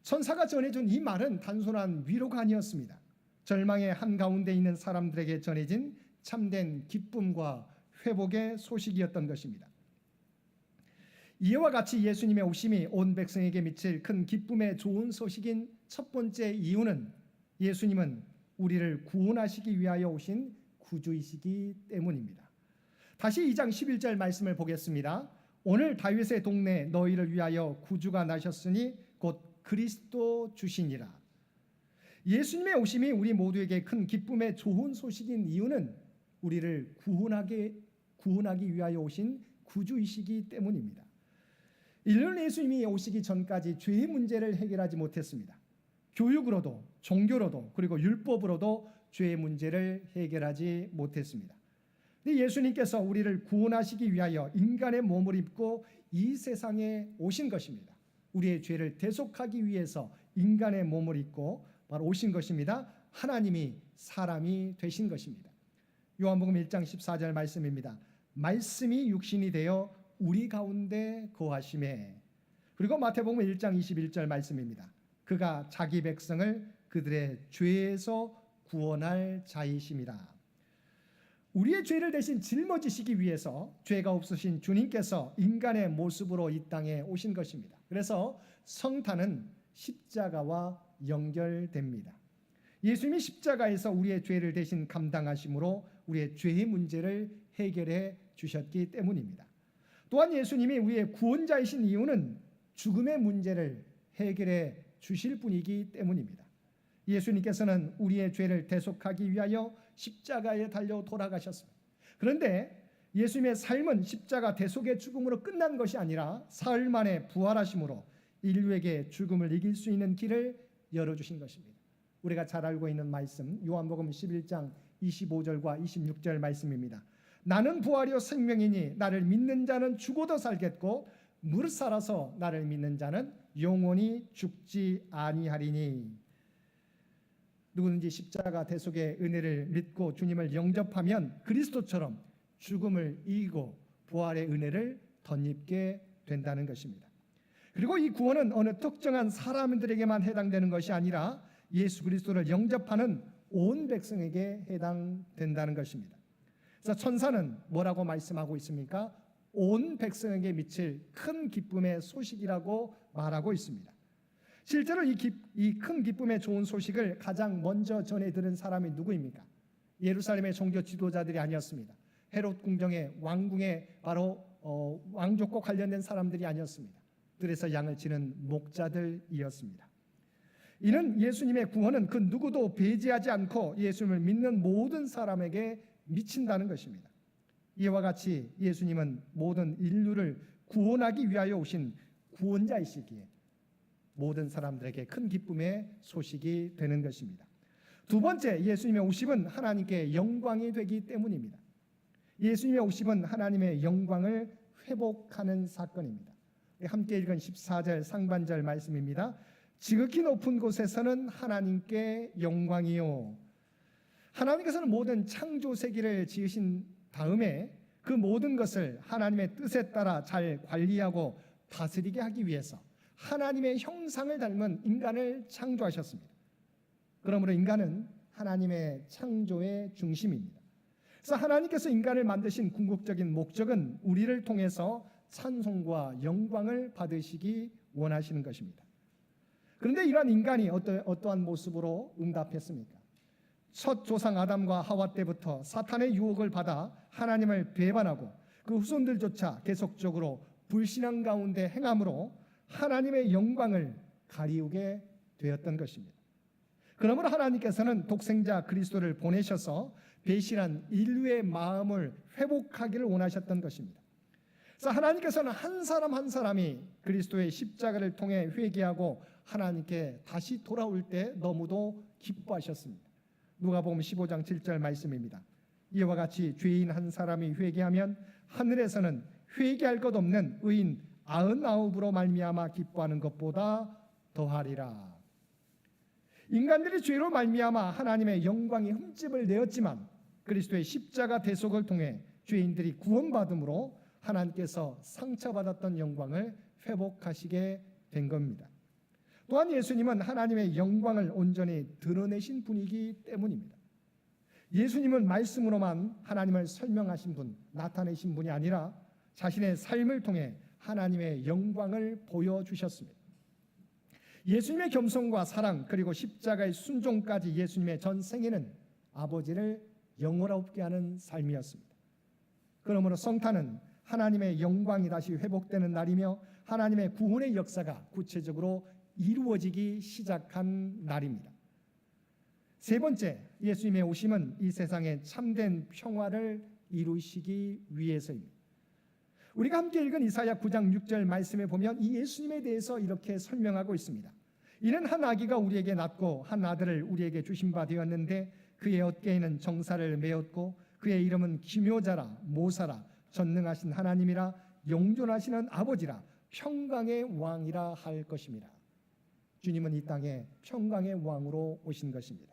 천사가 전해준 이 말은 단순한 위로가 아니었습니다. 절망의 한가운데 있는 사람들에게 전해진 참된 기쁨과 회복의 소식이었던 것입니다. 이와 같이 예수님의 오심이 온 백성에게 미칠 큰 기쁨의 좋은 소식인 첫 번째 이유는 예수님은 우리를 구원하시기 위하여 오신 구주이시기 때문입니다. 다시 2장 11절 말씀을 보겠습니다. 오늘 다윗의 동네에 너희를 위하여 구주가 나셨으니 곧 그리스도 주시니라. 예수님의 오심이 우리 모두에게 큰 기쁨의 좋은 소식인 이유는 우리를 구원하기 위하여 오신 구주이시기 때문입니다. 인류는 예수님이 오시기 전까지 죄의 문제를 해결하지 못했습니다. 교육으로도 종교로도 그리고 율법으로도 죄의 문제를 해결하지 못했습니다. 근데 예수님께서 우리를 구원하시기 위하여 인간의 몸을 입고 이 세상에 오신 것입니다. 우리의 죄를 대속하기 위해서 인간의 몸을 입고 바로 오신 것입니다. 하나님이 사람이 되신 것입니다. 요한복음 1장 14절 말씀입니다. 말씀이 육신이 되어 우리 가운데 거하심에. 그리고 마태복음 1장 21절 말씀입니다. 그가 자기 백성을 그들의 죄에서 구원할 자이심이라. 우리의 죄를 대신 짊어지시기 위해서 죄가 없으신 주님께서 인간의 모습으로 이 땅에 오신 것입니다. 그래서 성탄은 십자가와 연결됩니다. 예수님이 십자가에서 우리의 죄를 대신 감당하심으로 우리의 죄의 문제를 해결해 주셨기 때문입니다. 또한 예수님이 우리의 구원자이신 이유는 죽음의 문제를 해결해 주실 분이기 때문입니다. 예수님께서는 우리의 죄를 대속하기 위하여 십자가에 달려 돌아가셨습니다. 그런데 예수님의 삶은 십자가 대속의 죽음으로 끝난 것이 아니라 사흘 만에 부활하심으로 인류에게 죽음을 이길 수 있는 길을 열어주신 것입니다. 우리가 잘 알고 있는 말씀 요한복음 11장 25절과 26절 말씀입니다. 나는 부활이요 생명이니 나를 믿는 자는 죽어도 살겠고 무릇 살아서 나를 믿는 자는 영원히 죽지 아니하리니. 누구든지 십자가 대속의 은혜를 믿고 주님을 영접하면 그리스도처럼 죽음을 이기고 부활의 은혜를 덧입게 된다는 것입니다. 그리고 이 구원은 어느 특정한 사람들에게만 해당되는 것이 아니라 예수 그리스도를 영접하는 온 백성에게 해당된다는 것입니다. 그래서 천사는 뭐라고 말씀하고 있습니까? 온 백성에게 미칠 큰 기쁨의 소식이라고 말하고 있습니다. 실제로 이 큰 기쁨의 좋은 소식을 가장 먼저 전해 들은 사람이 누구입니까? 예루살렘의 종교 지도자들이 아니었습니다. 헤롯 궁정의 왕궁의 바로 왕족과 관련된 사람들이 아니었습니다. 들에서 양을 치는 목자들이었습니다. 이는 예수님의 구원은 그 누구도 배제하지 않고 예수님을 믿는 모든 사람에게 미친다는 것입니다. 이와 같이 예수님은 모든 인류를 구원하기 위하여 오신 구원자이시기에 모든 사람들에게 큰 기쁨의 소식이 되는 것입니다. 두 번째, 예수님의 오심은 하나님께 영광이 되기 때문입니다. 예수님의 오심은 하나님의 영광을 회복하는 사건입니다. 함께 읽은 14절 상반절 말씀입니다. 지극히 높은 곳에서는 하나님께 영광이요. 하나님께서는 모든 창조 세계를 지으신 다음에 그 모든 것을 하나님의 뜻에 따라 잘 관리하고 다스리게 하기 위해서 하나님의 형상을 닮은 인간을 창조하셨습니다. 그러므로 인간은 하나님의 창조의 중심입니다. 그래서 하나님께서 인간을 만드신 궁극적인 목적은 우리를 통해서 찬송과 영광을 받으시기 원하시는 것입니다. 그런데 이러한 인간이 어떠한 모습으로 응답했습니까? 첫 조상 아담과 하와 때부터 사탄의 유혹을 받아 하나님을 배반하고 그 후손들조차 계속적으로 불신앙 가운데 행함으로 하나님의 영광을 가리우게 되었던 것입니다. 그러므로 하나님께서는 독생자 그리스도를 보내셔서 배신한 인류의 마음을 회복하기를 원하셨던 것입니다. 그래서 하나님께서는 한 사람 한 사람이 그리스도의 십자가를 통해 회개하고 하나님께 다시 돌아올 때 너무도 기뻐하셨습니다. 누가복음 15장 7절 말씀입니다. 이와 같이 죄인 한 사람이 회개하면 하늘에서는 회개할 것 없는 의인 99으로 말미암아 기뻐하는 것보다 더하리라. 인간들이 죄로 말미암아 하나님의 영광이 흠집을 내었지만 그리스도의 십자가 대속을 통해 죄인들이 구원받음으로 하나님께서 상처받았던 영광을 회복하시게 된 겁니다. 또한 예수님은 하나님의 영광을 온전히 드러내신 분이기 때문입니다. 예수님은 말씀으로만 하나님을 설명하신 분, 나타내신 분이 아니라 자신의 삶을 통해 하나님의 영광을 보여주셨습니다. 예수님의 겸손과 사랑 그리고 십자가의 순종까지 예수님의 전 생애는 아버지를 영원롭게 하는 삶이었습니다. 그러므로 성탄은 하나님의 영광이 다시 회복되는 날이며 하나님의 구원의 역사가 구체적으로 이루어지기 시작한 날입니다. 세 번째, 예수님의 오심은 이 세상에 참된 평화를 이루시기 위해서입니다. 우리가 함께 읽은 이사야 9장 6절 말씀에 보면 이 예수님에 대해서 이렇게 설명하고 있습니다. 이는 한 아기가 우리에게 낳고 한 아들을 우리에게 주신 바 되었는데 그의 어깨에는 정사를 메었고 그의 이름은 기묘자라 모사라 전능하신 하나님이라 영존하시는 아버지라 평강의 왕이라 할 것입니다. 주님은 이 땅에 평강의 왕으로 오신 것입니다.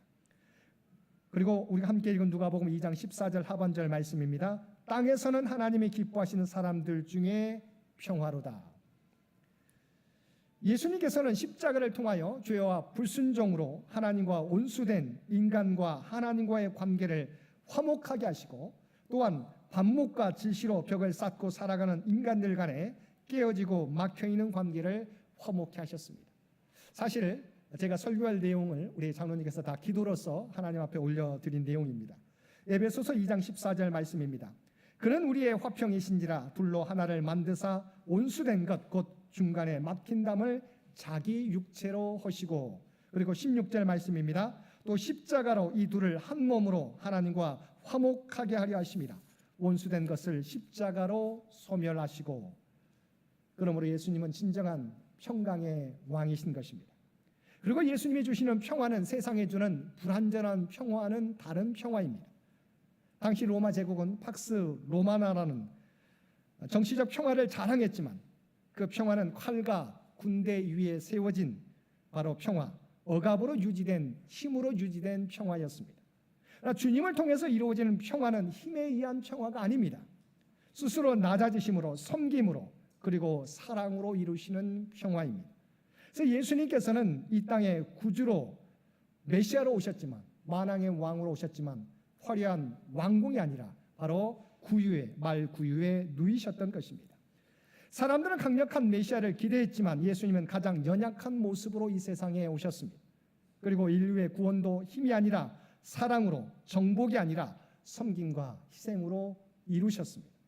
그리고 우리가 함께 읽은 누가복음 2장 14절 하반절 말씀입니다. 땅에서는 하나님이 기뻐하시는 사람들 중에 평화로다. 예수님께서는 십자가를 통하여 죄와 불순종으로 하나님과 원수된 인간과 하나님과의 관계를 화목하게 하시고 또한 반목과 질시로 벽을 쌓고 살아가는 인간들 간에 깨어지고 막혀있는 관계를 화목케 하셨습니다. 사실 제가 설교할 내용을 우리 장로님께서 다 기도로서 하나님 앞에 올려드린 내용입니다. 에베소서 2장 14절 말씀입니다. 그는 우리의 화평이신지라 둘로 하나를 만드사 온수된 것 곧 중간에 막힌 담을 자기 육체로 하시고 그리고 16절 말씀입니다. 또 십자가로 이 둘을 한 몸으로 하나님과 화목하게 하려 하심이라. 원수된 것을 십자가로 소멸하시고 그러므로 예수님은 진정한 평강의 왕이신 것입니다. 그리고 예수님이 주시는 평화는 세상에 주는 불완전한 평화는 다른 평화입니다. 당시 로마 제국은 팍스 로마나라는 정치적 평화를 자랑했지만 그 평화는 칼과 군대 위에 세워진 바로 평화, 억압으로 유지된 힘으로 유지된 평화였습니다. 주님을 통해서 이루어지는 평화는 힘에 의한 평화가 아닙니다. 스스로 낮아지심으로 섬김으로 그리고 사랑으로 이루시는 평화입니다. 그래서 예수님께서는 이 땅에 구주로 메시아로 오셨지만 만왕의 왕으로 오셨지만 화려한 왕궁이 아니라 바로 구유의 말 구유에 누이셨던 것입니다. 사람들은 강력한 메시아를 기대했지만 예수님은 가장 연약한 모습으로 이 세상에 오셨습니다. 그리고 인류의 구원도 힘이 아니라 사랑으로, 정복이 아니라 섬김과 희생으로 이루셨습니다.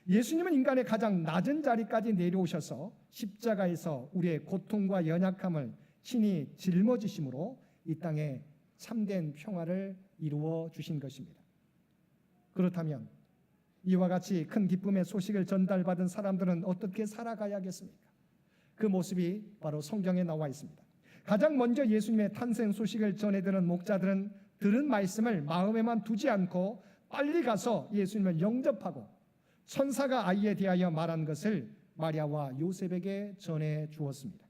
예수님은 인간의 가장 낮은 자리까지 내려오셔서 십자가에서 우리의 고통과 연약함을 친히 짊어지심으로 이 땅에 참된 평화를 이루어 주신 것입니다. 그렇다면 이와 같이 큰 기쁨의 소식을 전달받은 사람들은 어떻게 살아가야겠습니까? 그 모습이 바로 성경에 나와 있습니다. 가장 먼저 예수님의 탄생 소식을 전해드는 목자들은 들은 말씀을 마음에만 두지 않고 빨리 가서 예수님을 영접하고 천사가 아이에 대하여 말한 것을 마리아와 요셉에게 전해 주었습니다.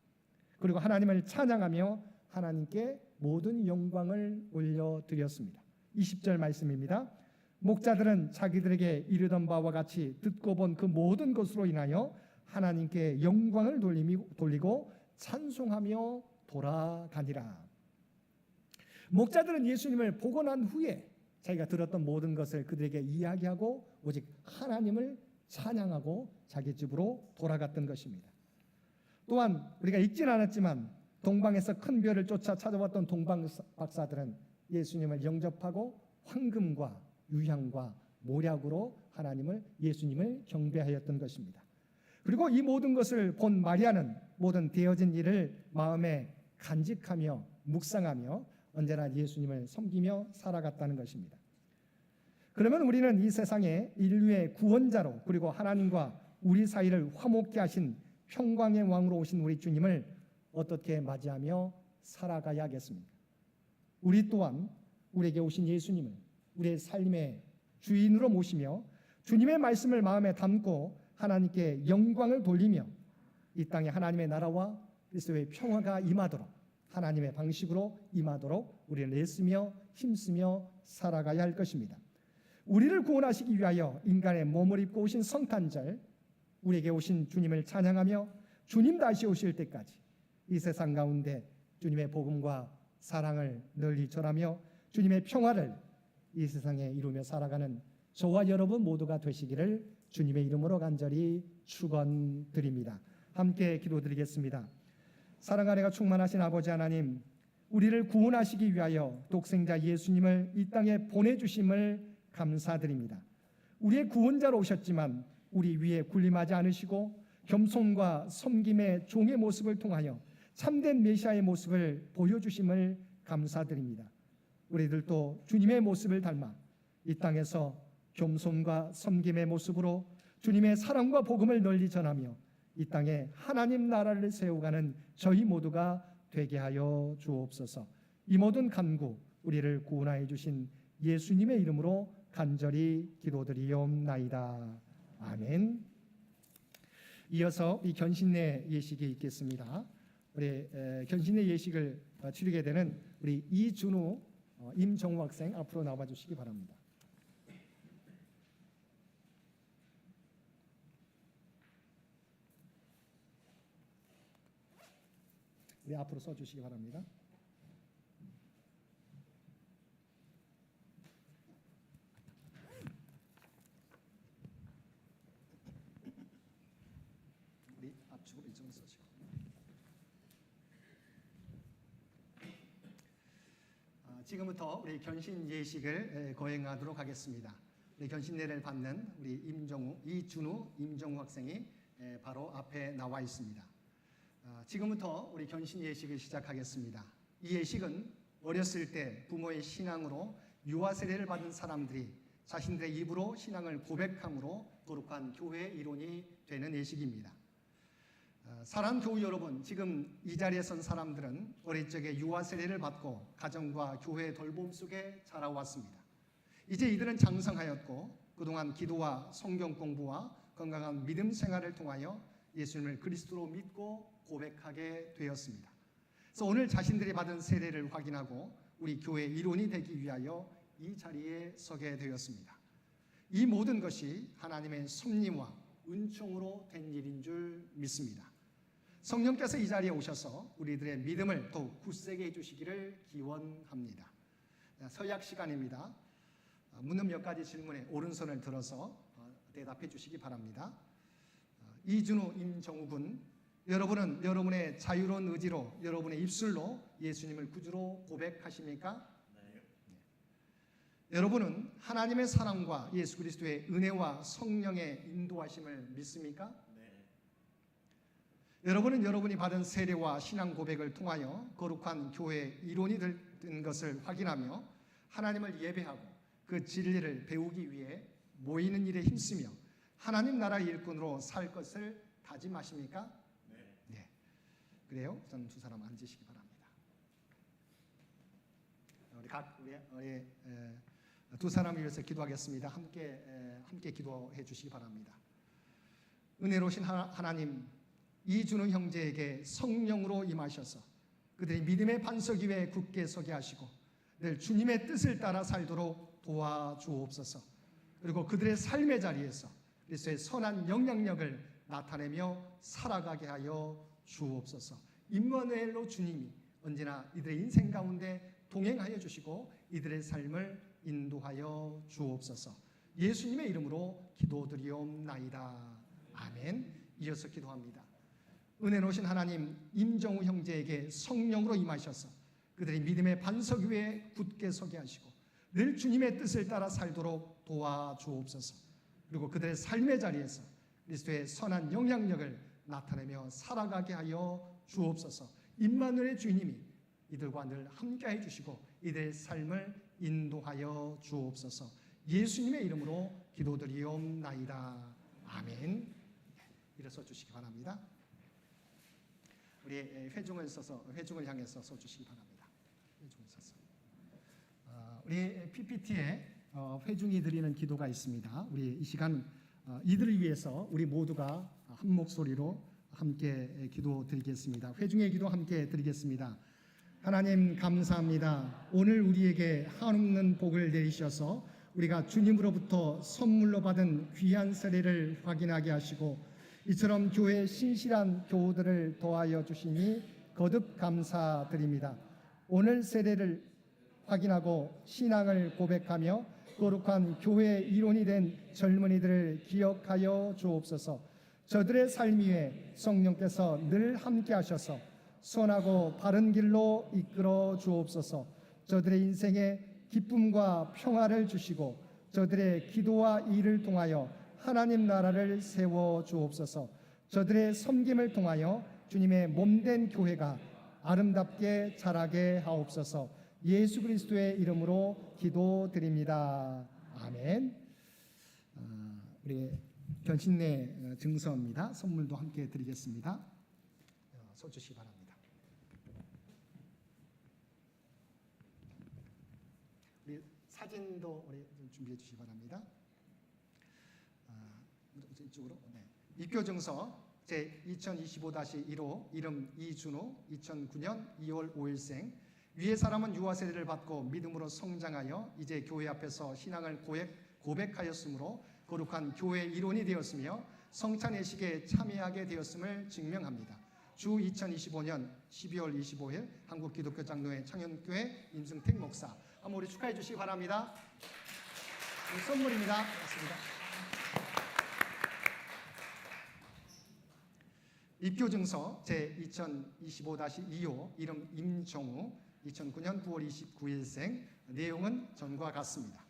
그리고 하나님을 찬양하며 하나님께 모든 영광을 올려드렸습니다. 20절 말씀입니다. 목자들은 자기들에게 이르던 바와 같이 듣고 본 그 모든 것으로 인하여 하나님께 영광을 돌리고 찬송하며 돌아가니라. 목자들은 예수님을 보고 난 후에 자기가 들었던 모든 것을 그들에게 이야기하고 오직 하나님을 찬양하고 자기 집으로 돌아갔던 것입니다. 또한 우리가 읽지는 않았지만 동방에서 큰 별을 쫓아 찾아왔던 동방 박사들은 예수님을 영접하고 황금과 유향과 모략으로 예수님을 경배하였던 것입니다. 그리고 이 모든 것을 본 마리아는 모든 되어진 일을 마음에 간직하며 묵상하며 언제나 예수님을 섬기며 살아갔다는 것입니다. 그러면 우리는 이 세상에 인류의 구원자로 그리고 하나님과 우리 사이를 화목케 하신 평강의 왕으로 오신 우리 주님을 어떻게 맞이하며 살아가야겠습니까? 우리 또한 우리에게 오신 예수님을 우리의 삶의 주인으로 모시며 주님의 말씀을 마음에 담고 하나님께 영광을 돌리며 이 땅에 하나님의 나라와 그리스도의 평화가 임하도록 하나님의 방식으로 임하도록 우리는 애쓰며 힘쓰며 살아가야 할 것입니다. 우리를 구원하시기 위하여 인간의 몸을 입고 오신 성탄절 우리에게 오신 주님을 찬양하며 주님 다시 오실 때까지 이 세상 가운데 주님의 복음과 사랑을 널리 전하며 주님의 평화를 이 세상에 이루며 살아가는 저와 여러분 모두가 되시기를 주님의 이름으로 간절히 축원드립니다. 함께 기도드리겠습니다. 사랑 아래가 충만하신 아버지 하나님, 우리를 구원하시기 위하여 독생자 예수님을 이 땅에 보내주심을 감사드립니다. 우리의 구원자로 오셨지만 우리 위에 군림하지 않으시고 겸손과 섬김의 종의 모습을 통하여 참된 메시아의 모습을 보여주심을 감사드립니다. 우리들도 주님의 모습을 닮아 이 땅에서 겸손과 섬김의 모습으로 주님의 사랑과 복음을 널리 전하며 이 땅에 하나님 나라를 세워가는 저희 모두가 되게 하여 주옵소서. 이 모든 간구 우리를 구원하여 주신 예수님의 이름으로 간절히 기도드리옵나이다. 아멘. 이어서 이 견신례 예식이 있겠습니다. 우리 견신례 예식을 치르게 되는 우리 이준우 임정우 학생 앞으로 나와 주시기 바랍니다. 네, 앞으로 서 주시기 바랍니다. 우리 앞쪽으로 이쪽으로 서시고. 지금부터 우리 견신 예식을 거행하도록 하겠습니다. 우리 견신례를 받는 우리 이준우 임정우 학생이 바로 앞에 나와 있습니다. 지금부터 우리 견신 예식을 시작하겠습니다. 이 예식은 어렸을 때 부모의 신앙으로 유아 세례를 받은 사람들이 자신들의 입으로 신앙을 고백함으로 거룩한 교회의 일원이 되는 예식입니다. 사랑하는 교우 여러분, 지금 이 자리에 선 사람들은 어릴 적에 유아 세례를 받고 가정과 교회의 돌봄 속에 자라왔습니다. 이제 이들은 장성하였고 그동안 기도와 성경 공부와 건강한 믿음 생활을 통하여 예수님을 그리스도로 믿고 고백하게 되었습니다. 그래서 오늘 자신들이 받은 세례를 확인하고 우리 교회의 일원이 되기 위하여 이 자리에 서게 되었습니다. 이 모든 것이 하나님의 섭리와 은총으로 된 일인 줄 믿습니다. 성령께서 이 자리에 오셔서 우리들의 믿음을 더욱 굳세게 해주시기를 기원합니다. 서약 시간입니다. 묻는 몇 가지 질문에 오른손을 들어서 대답해 주시기 바랍니다. 이준우, 임정우 군, 여러분은 여러분의 자유로운 의지로 여러분의 입술로 예수님을 구주로 고백하십니까? 네. 여러분은 하나님의 사랑과 예수 그리스도의 은혜와 성령의 인도하심을 믿습니까? 네. 여러분은 여러분이 받은 세례와 신앙 고백을 통하여 거룩한 교회의 일원이 된 것을 확인하며 하나님을 예배하고 그 진리를 배우기 위해 모이는 일에 힘쓰며 하나님 나라의 일꾼으로 살 것을 다짐하십니까? 네. 그래요. 저는 두 사람 앉으시기 바랍니다. 우리 두 사람을 위해서 기도하겠습니다. 함께 기도해 주시기 바랍니다. 은혜로우신 하나님, 이준우 형제에게 성령으로 임하셔서 그들의 믿음의 반석 위에 굳게 서게 하시고 늘 주님의 뜻을 따라 살도록 도와주옵소서. 그리고 그들의 삶의 자리에서 그리스도의 선한 영향력을 나타내며 살아가게 하여 주옵소서. 임마누엘로 주님이 언제나 이들의 인생 가운데 동행하여 주시고 이들의 삶을 인도하여 주옵소서. 예수님의 이름으로 기도드리옵나이다. 아멘. 이어서 기도합니다. 은혜로우신 하나님, 임정우 형제에게 성령으로 임하셔서 그들의 믿음의 반석 위에 굳게 서게 하시고 늘 주님의 뜻을 따라 살도록 도와주옵소서. 그리고 그들의 삶의 자리에서 그리스도의 선한 영향력을 나타내며 살아가게 하여 주옵소서. 임마누엘의 주님이 이들과 늘 함께해 주시고 이들의 삶을 인도하여 주옵소서. 예수님의 이름으로 기도드리옵나이다. 아멘. 일어서 주시기 바랍니다. 우리 회중을 향해서 서 주시기 바랍니다. 회중을 서서. 우리 PPT에 회중이 드리는 기도가 있습니다. 우리 이 시간 이들을 위해서 우리 모두가 한 목소리로 함께 기도드리겠습니다. 회중의 기도 함께 드리겠습니다. 하나님 감사합니다. 오늘 우리에게 한없는 복을 내리셔서 우리가 주님으로부터 선물로 받은 귀한 세례를 확인하게 하시고 이처럼 교회의 신실한 교우들을 도와여 주시니 거듭 감사드립니다. 오늘 세례를 확인하고 신앙을 고백하며 거룩한 교회의 일원이 된 젊은이들을 기억하여 주옵소서. 저들의 삶 위에 성령께서 늘 함께 하셔서 선하고 바른 길로 이끌어 주옵소서. 저들의 인생에 기쁨과 평화를 주시고 저들의 기도와 일을 통하여 하나님 나라를 세워 주옵소서. 저들의 섬김을 통하여 주님의 몸된 교회가 아름답게 자라게 하옵소서. 예수 그리스도의 이름으로 기도드립니다. 아멘. 우리 견신내 증서입니다. 선물도 함께 드리겠습니다. 서 주시기 바랍니다. 우리 사진도 우리 좀 준비해 주시기 바랍니다. 이쪽으로. 네. 입교 증서 제 2025-1호 이름 이준호 2009년 2월 5일생 위의 사람은 유아 세례를 받고 믿음으로 성장하여 이제 교회 앞에서 신앙을 고백하였으므로 거룩한 교회의 일원이 되었으며 성찬 예식에 참여하게 되었음을 증명합니다. 주 2025년 12월 25일 한국기독교장로회 창현교회 임승택 목사. 한번 우리 축하해 주시기 바랍니다. 선물입니다. 맞습니다. 입교증서 제 2025-2호 이름 임정우 2009년 9월 29일생. 내용은 전과 같습니다.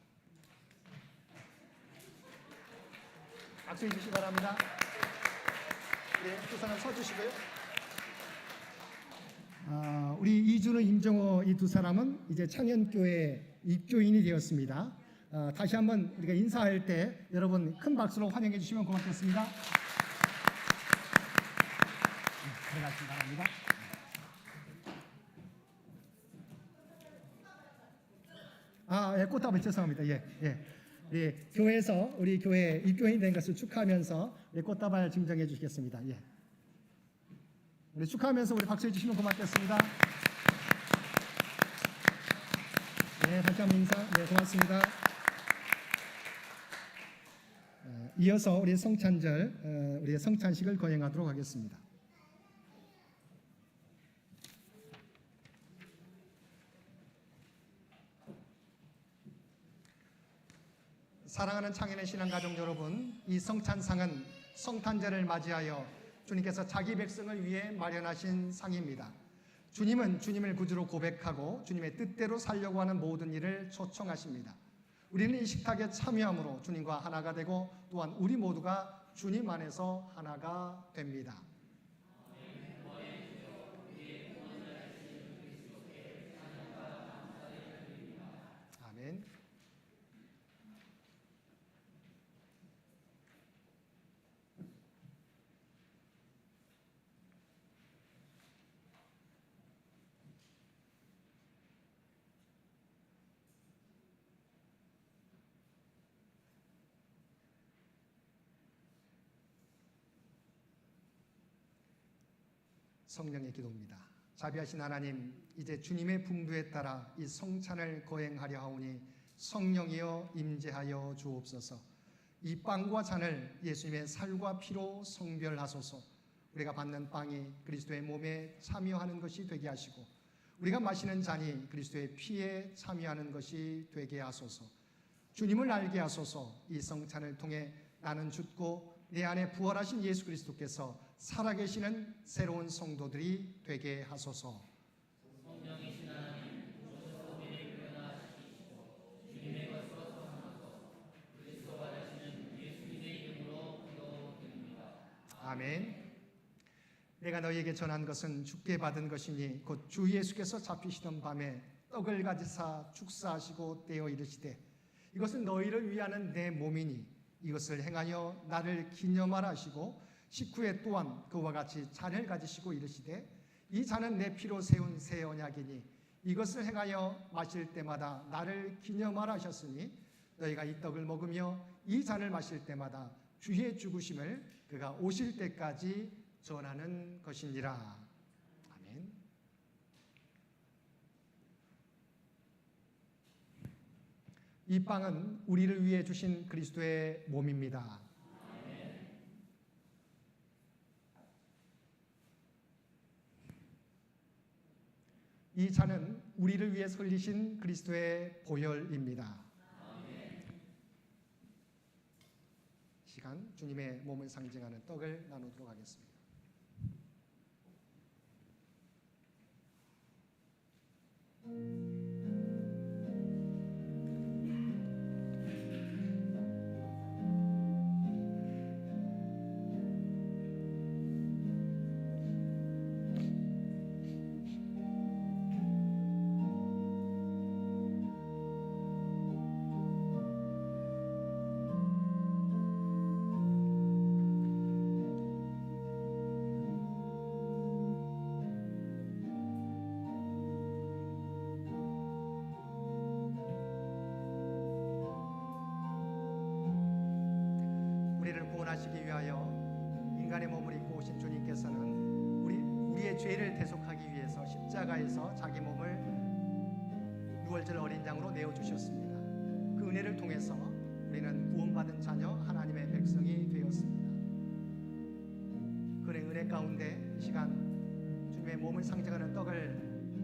박수해 주시기 바랍니다. 네, 두 사람 서주시고요. 우리 이준우, 임정호 이 두 사람은 이제 창현교회 입교인이 되었습니다. 다시 한번 우리가 인사할 때 여러분 큰 박수로 환영해 주시면 고맙겠습니다. 들어가시기 바랍니다. 예, 꽃다발 죄송합니다. 예, 교회에서 우리 교회 입교인이 된 것을 축하하면서 꽃다발 증정해 주시겠습니다. 예. 우리 축하하면서 우리 박수해 주시면 고맙겠습니다. 네, 다시 한번 인사. 네, 고맙습니다. 이어서 우리 성찬절, 우리의 성찬식을 거행하도록 하겠습니다. 사랑하는 창현의 신앙가족 여러분, 이 성찬상은 성탄절을 맞이하여 주님께서 자기 백성을 위해 마련하신 상입니다. 주님은 주님을 구주로 고백하고 주님의 뜻대로 살려고 하는 모든 일을 초청하십니다. 우리는 이 식탁에 참여함으로 주님과 하나가 되고 또한 우리 모두가 주님 안에서 하나가 됩니다. 아멘. 성령의 기도입니다. 자비하신 하나님, 이제 주님의 분부에 따라 이 성찬을 거행하려 하오니 성령이여 임재하여 주옵소서. 이 빵과 잔을 예수님의 살과 피로 성별하소서. 우리가 받는 빵이 그리스도의 몸에 참여하는 것이 되게 하시고 우리가 마시는 잔이 그리스도의 피에 참여하는 것이 되게 하소서. 주님을 알게 하소서. 이 성찬을 통해 나는 죽고 내 안에 부활하신 예수 그리스도께서 살아계시는 새로운 성도들이 되게 하소서. 아멘. 내가 너희에게 전한 것은 주께 받은 것이니 곧 주 예수께서 잡히시던 밤에 떡을 가지사 축사하시고 떼어 이르시되 이것은 너희를 위하는 내 몸이니 이것을 행하여 나를 기념하라 하시고 식후에 또한 그와 같이 잔을 가지시고 이르시되 이 잔은 내 피로 세운 새 언약이니 이것을 행하여 마실 때마다 나를 기념하라 하셨으니 너희가 이 떡을 먹으며 이 잔을 마실 때마다 주의 죽으심을 그가 오실 때까지 전하는 것이니라. 아멘. 이 빵은 우리를 위해 주신 그리스도의 몸입니다. 이 잔은 우리를 위해 흘리신 그리스도의 보혈입니다. 시간 주님의 몸을 상징하는 떡을 나누도록 하겠습니다. 구원하시기 위하여 인간의 몸을 입고 오신 주님께서는 우리의 죄를 대속하기 위해서 십자가에서 자기 몸을 유월절 어린 양으로 내어주셨습니다. 그 은혜를 통해서 우리는 구원받은 자녀 하나님의 백성이 되었습니다. 그의 은혜 가운데 이 시간 주님의 몸을 상징하는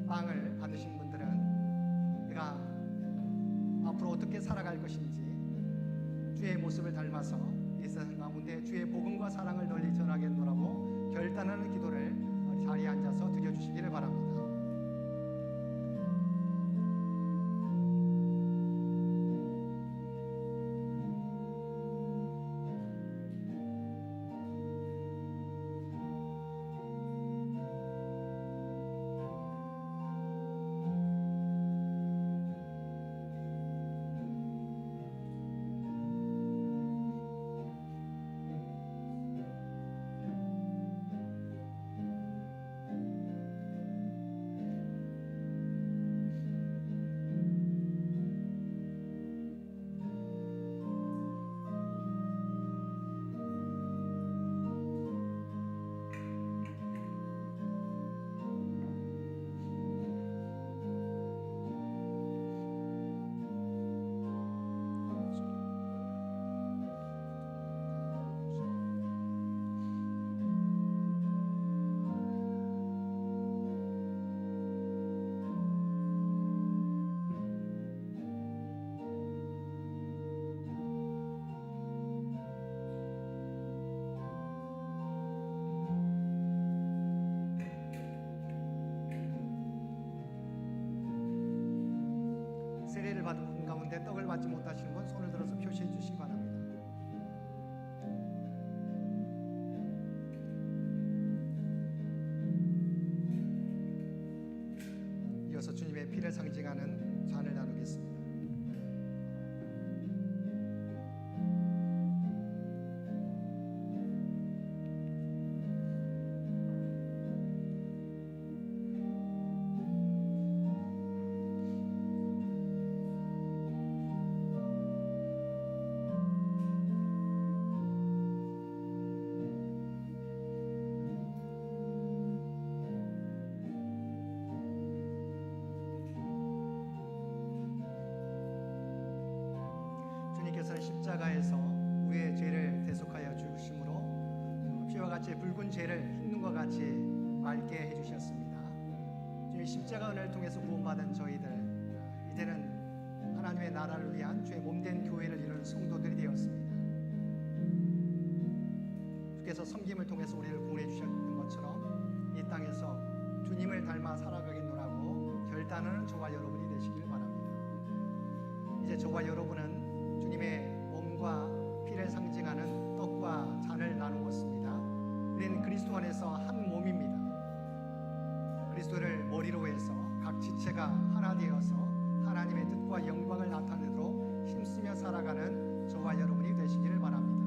빵을 받으신 분들은 내가 앞으로 어떻게 살아갈 것인지 주의 모습을 닮아서 이 세상 가운데 주의 복음과 사랑을 널리 전하겠노라고 결단하는 기도를 자리에 앉아서 드려주시기를 바랍니다. 세례를 받은 분 가운데 떡을 받지 못하시는 분 손을 들어서 표시해 주시기 바랍니다. 이어서 주님의 피를 상징하는 잔을 나누겠습니다. 주님께서는 십자가에서 우리의 죄를 대속하여 죽으심으로 피와 같이 붉은 죄를 흰 눈과 같이 맑게 해주셨습니다. 주님 십자가 은혜를 통해서 구원받은 저희들 이제는 하나님의 나라를 위한 주의 몸된 교회를 이루는 성도들이 되었습니다. 주께서 섬김을 통해서 우리를 구원해 주셨는 것처럼 이 땅에서 주님을 닮아 살아가겠노라고 결단하는 저와 여러분이 되시길 바랍니다. 이제 저와 여러분은 주님의 몸과 피를 상징하는 떡과 잔을 나누었습니다. 우리는 그리스도 안에서 한 몸입니다. 그리스도를 머리로 해서 각 지체가 하나 되어서 하나님의 뜻과 영광을 나타내도록 힘쓰며 살아가는 저와 여러분이 되시기를 바랍니다.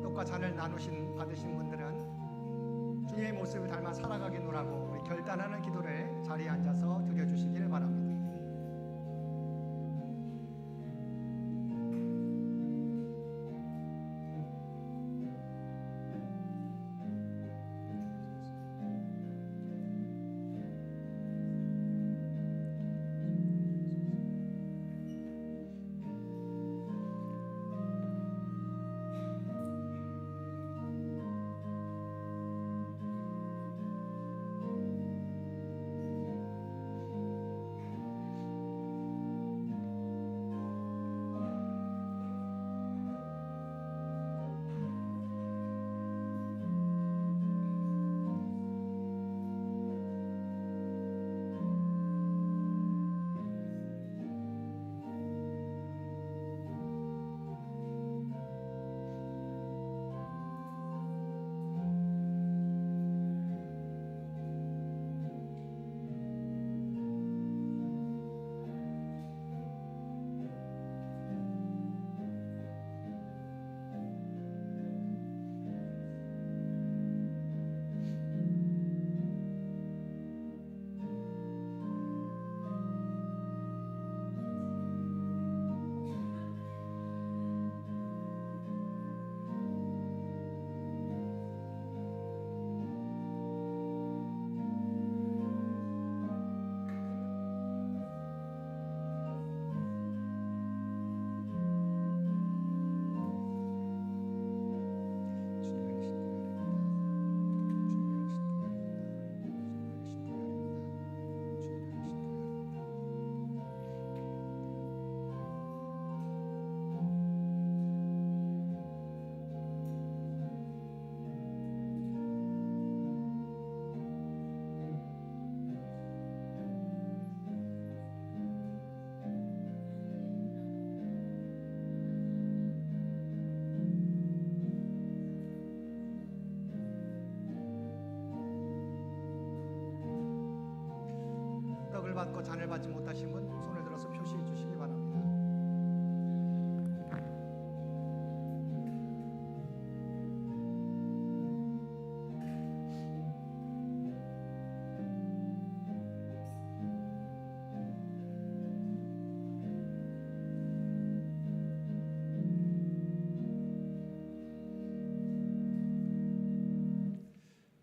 떡과 잔을 받으신 분들은 주님의 모습을 닮아 살아가겠노라고 우리 결단하는 기도를 자리에 앉아서 드려주시기를 바랍니다. 떡을 받고 잔을 받지 못하신 분 손을 들어서 표시해 주시기 바랍니다.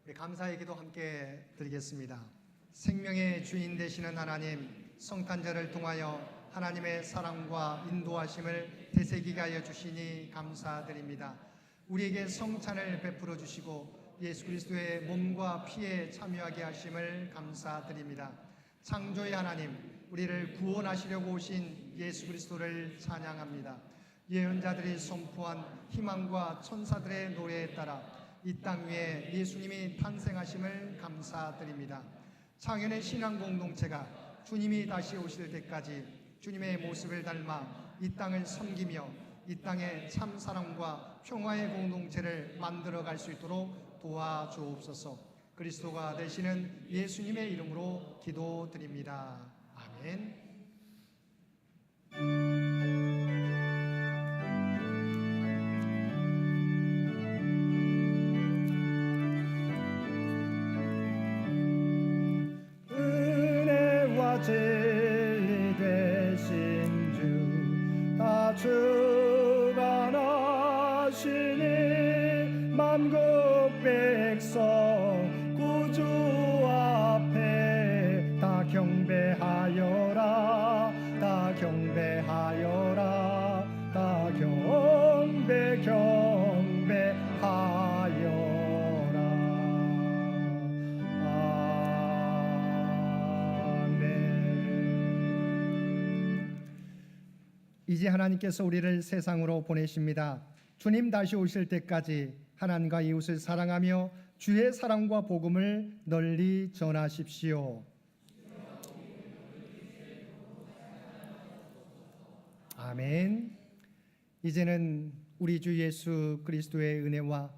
우리 감사의 기도 함께 드리겠습니다. 생명의 주인 되시는 하나님, 성탄절을 통하여 하나님의 사랑과 인도하심을 되새기게 하여 주시니 감사드립니다. 우리에게 성찬을 베풀어 주시고 예수 그리스도의 몸과 피에 참여하게 하심을 감사드립니다. 창조의 하나님, 우리를 구원하시려고 오신 예수 그리스도를 찬양합니다. 예언자들이 선포한 희망과 천사들의 노래에 따라 이 땅 위에 예수님이 탄생하심을 감사드립니다. 창현의 신앙 공동체가 주님이 다시 오실 때까지 주님의 모습을 닮아 이 땅을 섬기며 이 땅에 참 사랑과 평화의 공동체를 만들어 갈 수 있도록 도와주옵소서. 그리스도가 되시는 예수님의 이름으로 기도드립니다. 아멘. 은혜와 진리 되신 주 다 주관하시니 만국 백성 구주 앞에 다 경배하여라 다 경배하여라 다 경배하여라. 이제 하나님께서 우리를 세상으로 보내십니다. 주님 다시 오실 때까지 하나님과 이웃을 사랑하며 주의 사랑과 복음을 널리 전하십시오. 아멘. 이제는 우리 주 예수 그리스도의 은혜와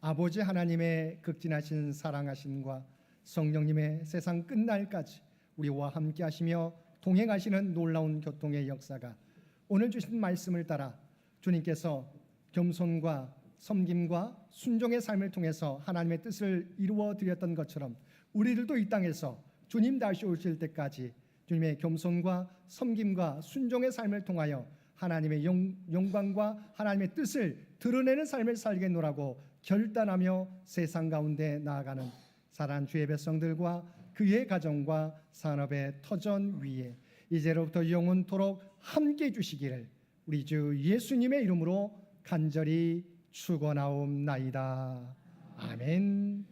아버지 하나님의 극진하신 사랑하심과 성령님의 세상 끝날까지 우리와 함께 하시며 동행하시는 놀라운 교통의 역사가 오늘 주신 말씀을 따라 주님께서 겸손과 섬김과 순종의 삶을 통해서 하나님의 뜻을 이루어 드렸던 것처럼 우리들도 이 땅에서 주님 다시 오실 때까지 주님의 겸손과 섬김과 순종의 삶을 통하여 하나님의 영광과 하나님의 뜻을 드러내는 삶을 살겠노라고 결단하며 세상 가운데 나아가는 사랑하는 주의 백성들과 그의 가정과 산업의 터전 위에 이제로부터 영원토록 함께 해주시기를 우리 주 예수님의 이름으로 간절히 축원하옵나이다. 아멘.